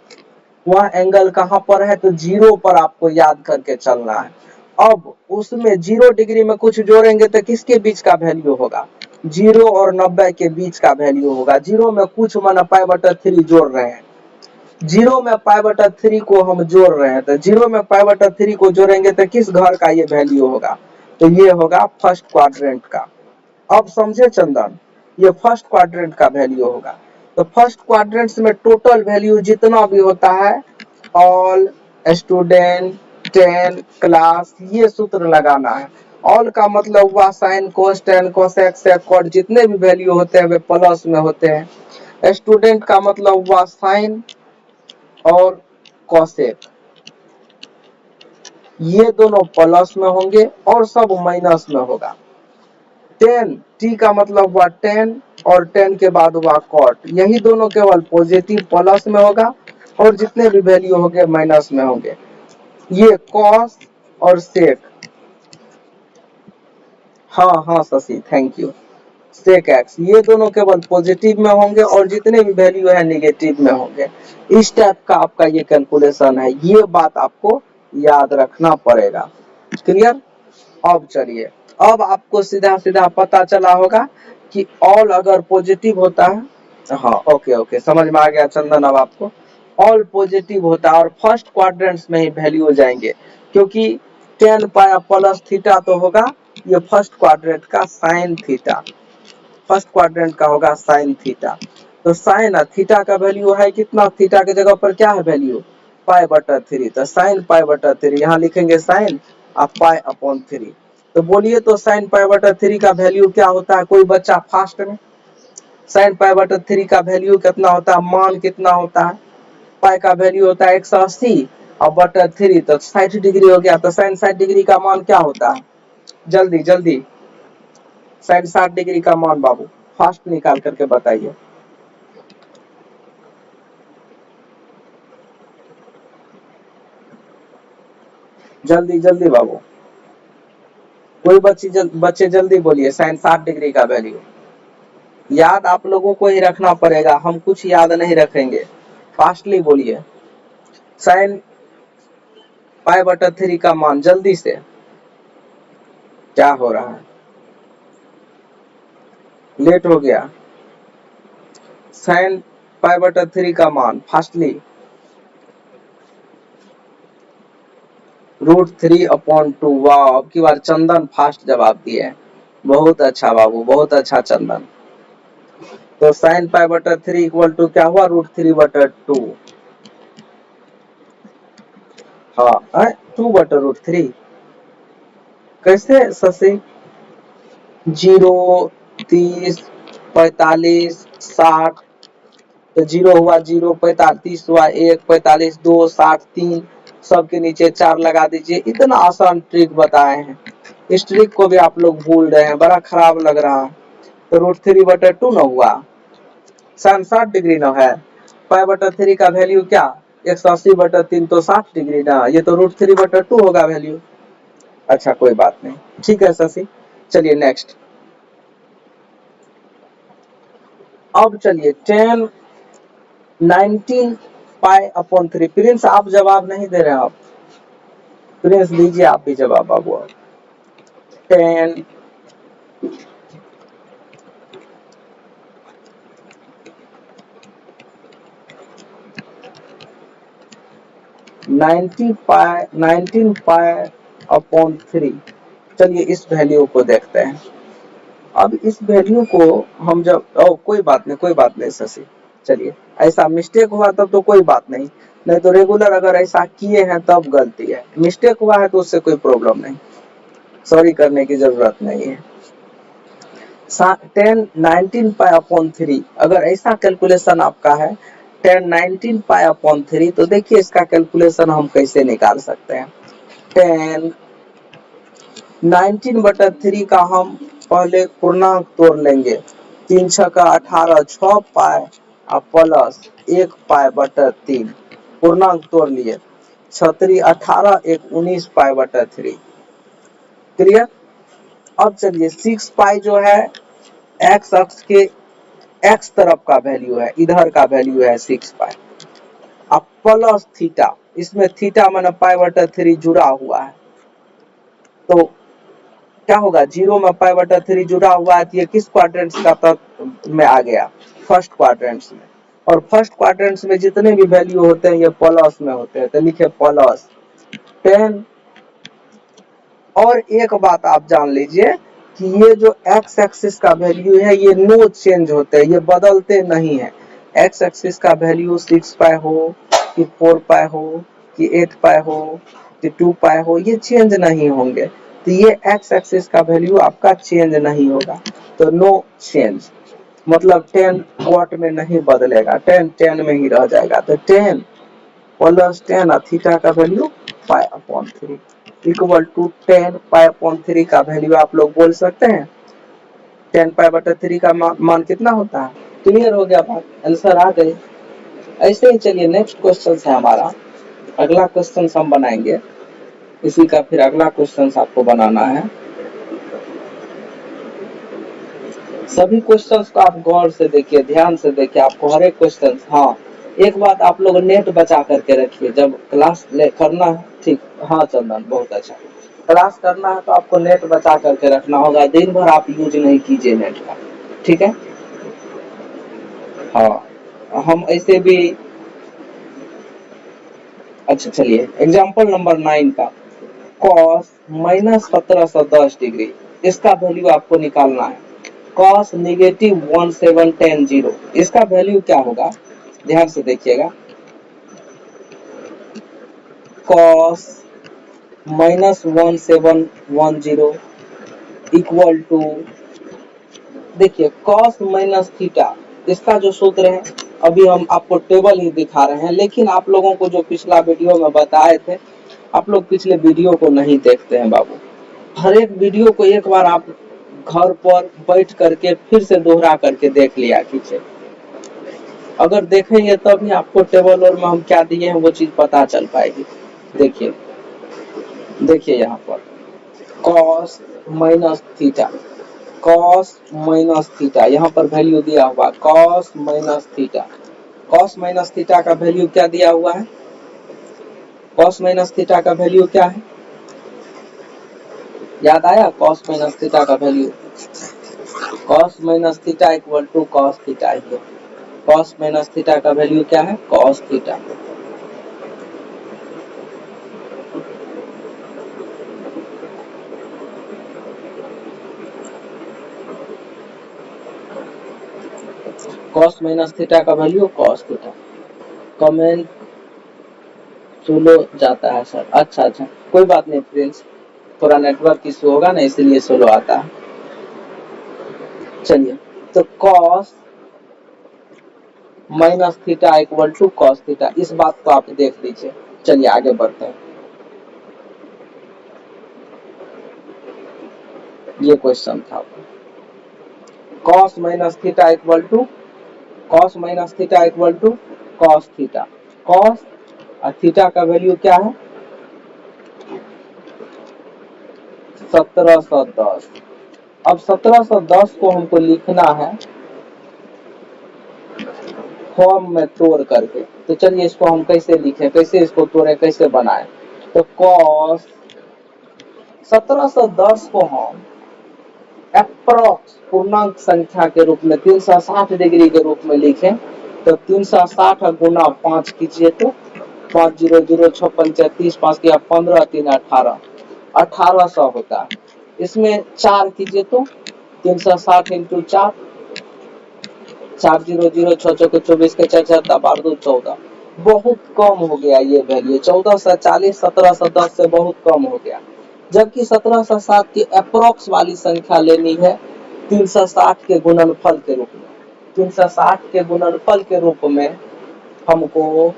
वह एंगल कहां पर है, तो 0 पर आपको याद करके चलना है। अब उसमें 0 डिग्री में कुछ जोड़ेंगे तो किसके बीच का वैल्यू होगा, 0 और 90 के बीच का वैल्यू होगा। 0 में कुछ माना पाई बटा 3 जोड़ रहे हैं, 0 में पाई बटा 3 को हम जोड़ रहे हैं, तो 0 में पाई बटा 3 को जोड़ेंगे तो किस घर का ये वैल्यू होगा, तो ये होगा फर्स्ट क्वाड्रेंट का। अब समझे चंदन, ये फर्स्ट क्वाड्रेंट का वैल्यू होगा। तो फर्स्ट क्वाड्रेंट में टोटल वैल्यू जितना भी होता है, ऑल स्टूडेंट 10 क्लास, ये सूत्र लगाना है। ऑल का मतलब हुआ sine cos tan cosec sec cot, जितने भी वैल्यू होते हैं वे प्लस में होते हैं। स्टूडेंट का मतलब हुआ साइन और कोसेक, ये दोनों प्लस में होंगे और सब माइनस में होगा। 10 टी का मतलब हुआ 10 और 10 के बाद हुआ कॉट, यही दोनों केवल पॉजिटिव प्लस में होगा और जितने भी वैल्यू होंगे माइनस में होंगे। ये कॉस और सेक, हाँ हाँ Shashi thank you, sec x, ये दोनों केवल पॉजिटिव में होंगे और जितने भी वैल्यू है नेगेटिव में होंगे। इस टाइप का आपका ये कैलकुलेशन है, ये बात आपको याद रखना पड़ेगा। क्लियर? अब चलिए, अब आपको सीधा सीधा पता चला होगा कि ऑल अगर पॉजिटिव होता है, हाँ ओके ओके समझ में आ गया चंदन। अब आपको ऑल पॉजिटिव होता है और फर्स्ट क्वाड्रेंट्स में ही वैल्यू जाएंगे, क्योंकि 10 पाई प्लस थीटा तो होगा ये फर्स्ट क्वाड्रेंट का साइन थीटा, फर्स्ट क्वाड्रेंट का होगा साइन थीटा। तो साइन थीटा का वैल्यू है कितना, थीटा के जगह पर क्या है वैल्यू, पाई बटा 3, तो साइन पाई बटा 3, यहाँ लिखेंगे साइन और पाई अपॉन 3। तो बोलिए तो साइन पाई बटा 3 का वैल्यू क्या होता है, कोई बच्चा फास्ट में, साइन पाई बटा 3 का वैल्यू कितना होता है, मान कितना होता है, पाई का वैल्यू होता है 180 और बटा 3 तो 60 डिग्री हो गया, तो साइन 60 डिग्री का मान क्या होता है, जल्दी जल्दी साइन 60 डिग्री का मान बाबू फास्ट निकाल करके बताइए। जल्दी जल्दी बाबू, कोई बच्चे जल्दी बोलिए, साइन 60 डिग्री का वैल्यू याद आप लोगों को ही रखना पड़ेगा, हम कुछ याद नहीं रखेंगे, फास्टली बोलिए। साइन पाई बटा 3 का मान जल्दी से, क्या हो रहा है, लेट हो गया। साइन पाई बटा 3 का मान फास्टली, √3/2। वाह, अब की बार चंदन फास्ट जवाब दिए हैं। बहुत अच्छा बाबू, बहुत अच्छा चंदन। तो sin π/3 इक्वल टू क्या हुआ, √3/2। हाँ 2/√3। कैसे शशि? 0, 30, 45, 60। तो 0 हुआ 0, 45 हुआ 1, 45 2, 60 3, सबके नीचे 4 लगा दीजिए। इतना आसान ट्रिक बताए हैं, इस ट्रिक को भी आप लोग भूल रहे हैं, बड़ा खराब लग रहा है। तो √3/2 न हुआ, sin 60 डिग्री न है। π/3 का वैल्यू क्या, 180/3 तो 60 डिग्री ना, ये तो √3/2 होगा वैल्यू। अच्छा कोई बात नहीं, ठीक है शशि। चलिए नेक्स्ट। अब चलिए 10 19 π/3। प्रिंस आप जवाब नहीं दे रहे हैं, आप प्रिंस दीजिए आप भी जवाब बाबू। 10 19 π/3। चलिए इस वैल्यू को देखते हैं। अब इस वैल्यू को हम जब कोई बात नहीं शशि, चलिए ऐसा मिस्टेक हुआ तब तो कोई बात नहीं, नहीं तो रेगुलर अगर ऐसा किए हैं तब गलती है। मिस्टेक हुआ है तो उससे कोई प्रॉब्लम नहीं, सॉरी करने की जरूरत नहीं है। 10 19 π/3 अगर ऐसा कैलकुलेशन आपका है 10 19 π/3, तो देखिए इसका कैलकुलेशन हम कैसे निकाल सकते हैं। 10 19/3 का हम पहले पूर्णांक तोड़ लेंगे। 3 6 का 18, 6 पाई प्लस 1 π/3, पूर्णांक तोड़ लिए। 6 18, 1 19 π/3। क्लियर। अब चलिए 6 पाई जो है एक्स अक्ष के एक्स तरफ का वैल्यू है, इधर का वैल्यू है 6 पाई। अब प्लस थीटा, इसमें थीटा माने π/3 जुड़ा हुआ है, तो क्या होगा, 0 में π/3 जुड़ा हुआ है तो ये किस क्वाड्रेंट का तत्व में आ गया, फर्स्ट क्वाड्रेंट में। और फर्स्ट क्वाड्रेंट में जितने भी वैल्यू होते हैं ये प्लस में होते हैं, तो लिखे प्लस 10। और एक बात आप जान लीजिए कि ये जो एक्स एक्सिस का वैल्यू है ये नो चेंज होते हैं, ये बदलते नहीं है। एक्स एक्सिस का वैल्यू 6 पाई हो कि 4 पाई हो कि 8 पाई हो कि 2 पाई हो, ये चेंज नहीं होंगे। तो ये एक्स एक्सिस का वैल्यू आपका चेंज नहीं होगा, तो नो चेंज मतलब 10 वॉट में नहीं बदलेगा, 10 10 में ही रह जाएगा। तो 10 प्लस 10 और थीटा का वैल्यू π/3 इक्वल टू 10 π/3 का वैल्यू आप लोग बोल सकते हैं। 10 π/3 का मान कितना होता है। क्लियर हो गया बात, आंसर आ गए। ऐसे ही चलिए नेक्स्ट क्वेश्चन है हमारा, अगला क्वेश्चन हम बनाएंगे, इसी का फिर अगला क्वेश्चन आपको बनाना है। सभी क्वेश्चंस को आप गौर से देखिए, ध्यान से देखिए, आपको हर एक क्वेश्चन। हाँ एक बात आप लोग नेट बचा करके रखिए जब क्लास करना है, ठीक। हाँ चंदन बहुत अच्छा, क्लास करना है तो आपको नेट बचा करके रखना होगा, दिन भर आप यूज नहीं कीजिए नेट का, ठीक है। हाँ हम ऐसे भी। अच्छा चलिए एग्जाम्पल नंबर 9 का cos -1710 डिग्री, इसका वैल्यू आपको निकालना है। cos -1710, इसका वैल्यू क्या होगा, ध्यान से देखिएगा। cos -1710 इक्वल टू, देखिए cos माइनस थीटा, इसका जो सूत्र है अभी हम आपको टेबल ही दिखा रहे हैं, लेकिन आप लोगों को जो पिछला वीडियो में बताए थे, आप लोग पिछले वीडियो को नहीं देखते हैं बाबू। हर एक वीडियो को एक बार आप घर पर बैठ करके फिर से दोहरा करके देख लिया कीजिए, अगर देखेंगे तभी आपको टेबल और में हम क्या दिए हैं वो चीज पता चल पाएगी। देखिए देखिए यहाँ पर cos minus theta, cos minus theta, यहाँ पर वैल्यू दिया हुआ cos minus theta. cos minus theta का वैल्यू क्या दिया हुआ है, cos माइनस थीटा का वैल्यू क्या है, याद आया। cos माइनस थीटा का value, cos minus theta equal to cos theta है। cos माइनस थीटा का वैल्यू क्या है, cos theta. Cos minus theta का value cos theta. Comment slow जाता है सर। अच्छा, कोई बात नहीं फ्रेंड्स, थोड़ा नेटवर्क इशू होगा ना, इसलिए स्लो आता है। चलिए, तो cos minus theta equal to cos theta, इस बात को आप देख लीजिए। चलिए आगे बढ़ते हैं। ये क्वेश्चन था, cos minus theta equal to cos minus theta equal to cos theta. Cos और थीटा का वैल्यू क्या है? 1710। अब 1710 को हमको लिखना है फॉर्म में तोड़ करके। तो चलिए इसको हम कैसे लिखें, कैसे इसको तोड़े, कैसे बनाएं। तो कॉस 1710 को हम अप्रॉक्स पूर्णांक संख्या के रूप में 360 डिग्री के रूप में लिखें तो 360 गुना 5 कीजिए तो 5 0 0 6 35 5 किया 15 3 18 1800 होता है। इसमें 4 कीजिए तो 360 इंटू 4 4 0 0 6 6 24 के 4 4 12 2 14। बहुत कम हो गया ये वैल्यू, 1440 1710 से बहुत कम हो गया। जबकि 1707 की अप्रोक्स वाली संख्या लेनी है 360 के गुणनफल के रूप में। 360 के गुणनफल के रूप में हमको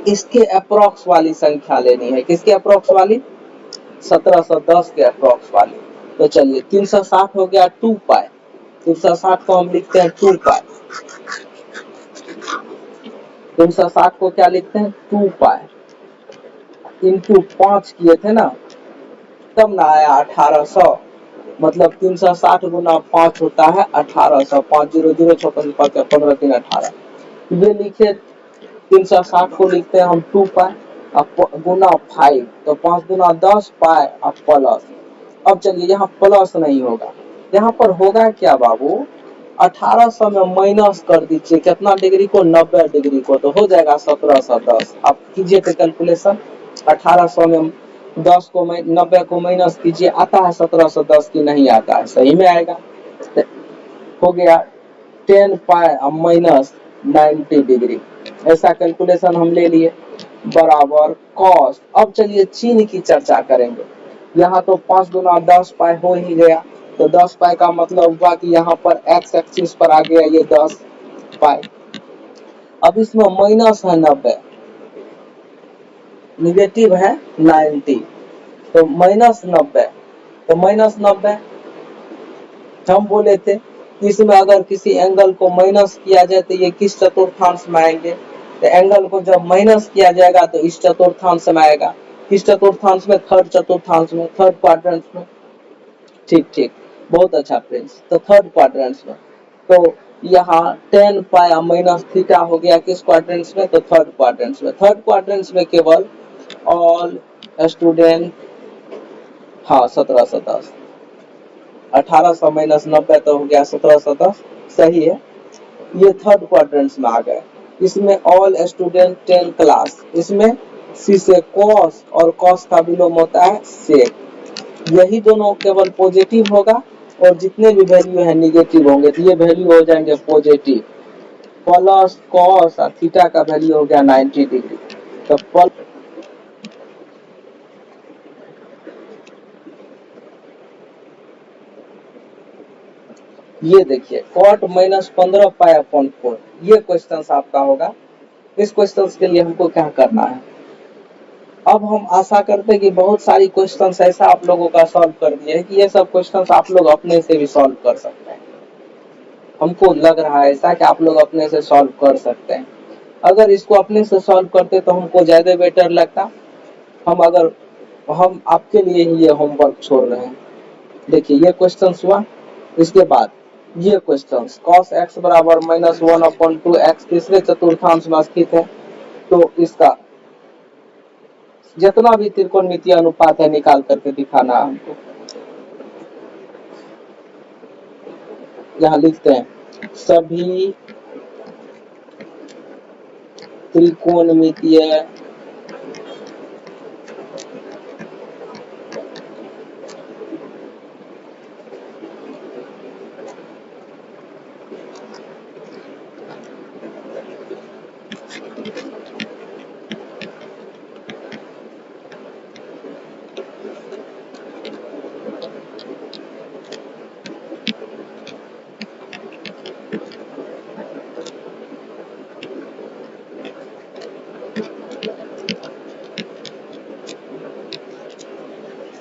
इसके अप्रोक्स वाली संख्या लेनी है। किसके अप्रोक्स वाली? 1710 के अप्रोक्स वाली। तो चलिए 360 हो गया 2 पाई, 360 को हम लिखते हैं 2 पाई। 360 को क्या लिखते हैं? 2 पाई इंटू 5 किए थे ना, तब ना आया 1800। मतलब 360 गुना 5 होता है 1800। 5 0 0 6 5 15 3 18। ये लिखे 360 को लिखते हैं हम 2 पाई अब गुना 5, तो 5 गुना 10 पाई अब प्लस। अब चलिए यहाँ प्लस नहीं होगा, यहाँ पर होगा क्या बाबू? 1800 में माइनस कर दीजिए कितना डिग्री को? 90 डिग्री को, तो हो जाएगा 1710। अब कीजिए कैलकुलेशन। 1800 में 10 को 90 को माइनस कीजिए, आता है 1710 की? नहीं आता है। सही में आएगा। हो गया 10 पाई अब माइनस 90 डिग्री। ऐसा कैलकुलेशन हम ले लिए बराबर कॉस। अब चलिए चिन्ह की चर्चा करेंगे। यहाँ तो 5 गुना 10 पाई हो ही गया, तो 10 पाई का मतलब हुआ कि यहाँ पर एक्स एक्सिस पर आ गया ये 10 पाई। अब इसमें माइनस है 90, निगेटिव है 90, तो माइनस 90। तो माइनस 90 हम बोले थे इसमें अगर किसी एंगल को माइनस किया जाए तो ये किस चतुर्थांश में आएंगे? तो एंगल को जब माइनस किया जाएगा तो इस चतुर्थांश में आएगा। किस चतुर्थांश में? थर्ड चतुर्थांश में, थर्ड क्वाड्रेंट में। ठीक, बहुत अच्छा फ्रेंड्स। तो थर्ड क्वाड्रेंट में, तो यहाँ 10 पाई माइनस थीटा हो गया किस क्वाड्रेंट में? तो थर्ड क्वाड्रेंट में। थर्ड क्वाड्रेंट में केवल ऑल स्टूडेंट, हाँ 1710। 1800 माइनस 90 तो हो गया 1710, सही है। ये थर्ड क्वाड्रेंट में आ गए। इसमें ऑल स्टूडेंट 10 क्लास, इसमें सी से कॉस और कॉस का विलोम होता है सेक। यही दोनों केवल पॉजिटिव होगा और जितने भी वैल्यू है निगेटिव होंगे, तो ये वैल्यू हो जाएंगे पॉजिटिव। प्लस कॉस और थीटा का वैल्यू हो गया 90 डिग्री। तो ये देखिए कॉट माइनस 15 पाई अपॉन 4, ये क्वेश्चन आपका होगा। इस क्वेश्चन के लिए हमको क्या करना है? अब हम आशा करते हैं कि बहुत सारी क्वेश्चंस ऐसा आप लोगों का सॉल्व कर दिए है कि ये सब क्वेश्चंस आप लोग अपने से भी सॉल्व कर सकते हैं। हमको लग रहा है ऐसा कि आप लोग अपने से सॉल्व कर सकते हैं। अगर इसको अपने से सॉल्व करते तो हमको ज्यादा बेटर लगता। हम आपके लिए ही ये होमवर्क छोड़ रहे हैं। देखिए ये क्वेश्चन हुआ, इसके बाद ये क्वेश्चन cos x बराबर माइनस 1/2 x तीसरे चतुर्थांश में स्थित है, तो इसका जितना भी त्रिकोणमितीय अनुपात है निकाल करके दिखाना है हमको। यहाँ लिखते हैं सभी त्रिकोणमितीय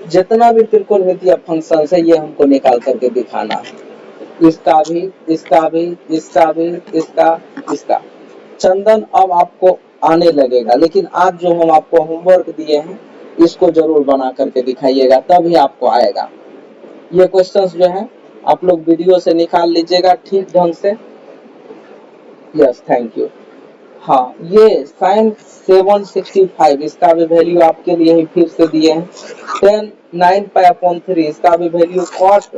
जितना भी त्रिकोणमितीय फंक्शन है ये हमको निकाल करके दिखाना है। इसका भी, इसका भी, इसका भी, इसका। चंदन अब आपको आने लगेगा, लेकिन आज जो हम आपको होमवर्क दिए हैं इसको जरूर बना करके दिखाइएगा, तभी आपको आएगा। ये क्वेश्चंस जो है आप लोग वीडियो से निकाल लीजिएगा ठीक ढंग से। Yes, thank you. हाँ, ये sin 765 इसका भी वैल्यू आपके लिए ही फिर से दिए हैं। 10 9 पाई/3 इसका भी वैल्यू cos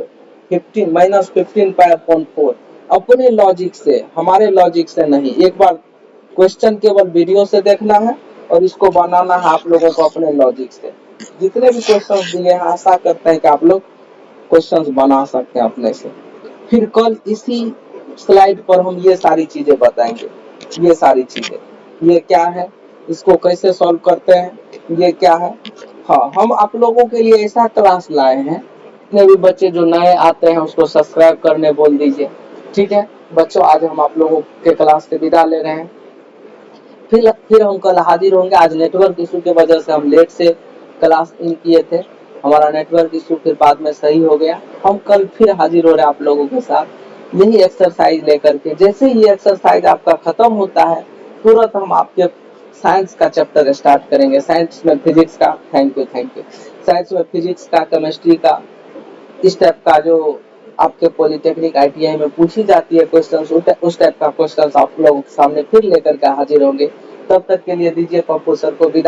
15 -15 पाई/4। अपने लॉजिक से, हमारे लॉजिक से नहीं। एक बार क्वेश्चन केवल वीडियो से देखना है और इसको बनाना है आप लोगों को अपने लॉजिक से। जितने भी क्वेश्चंस दिए हैं आशा करते हैं कि आप लोग क्वेश्चंस बना सकते हैं अपने से। फिर कल इसी स्लाइड पर हम ये सारी चीजें बताएंगे। ये सारी चीजें, ये क्या है, इसको कैसे सॉल्व करते हैं, ये क्या है। हाँ, हम आप लोगों के लिए ऐसा क्लास लाए हैं। जितने भी बच्चे जो नए आते हैं उसको सब्सक्राइब करने बोल दीजिए, ठीक है बच्चों। आज हम आप लोगों के क्लास से विदा ले रहे हैं। फिर हम कल हाजिर होंगे। आज नेटवर्क इशू की वजह से हम लेट से क्लास इन किए थे। हमारा नेटवर्क इशू फिर बाद में सही हो गया। हम कल फिर हाजिर हो रहे हैं आप लोगों के साथ यही एक्सरसाइज लेकर के। जैसे ही ये एक्सरसाइज आपका खत्म होता है तुरंत हम आपके साइंस का चैप्टर स्टार्ट करेंगे। साइंस में फिजिक्स का, थैंक यू। साइंस में फिजिक्स का, केमिस्ट्री का, इस टाइप का जो आपके पॉलिटेक्निक ITI में पूछी जाती है क्वेश्चन, उस टाइप का क्वेश्चन आप लोगों के सामने फिर लेकर के हाजिर होंगे। तब तक के लिए दीजिए पप्पू सर को विदा।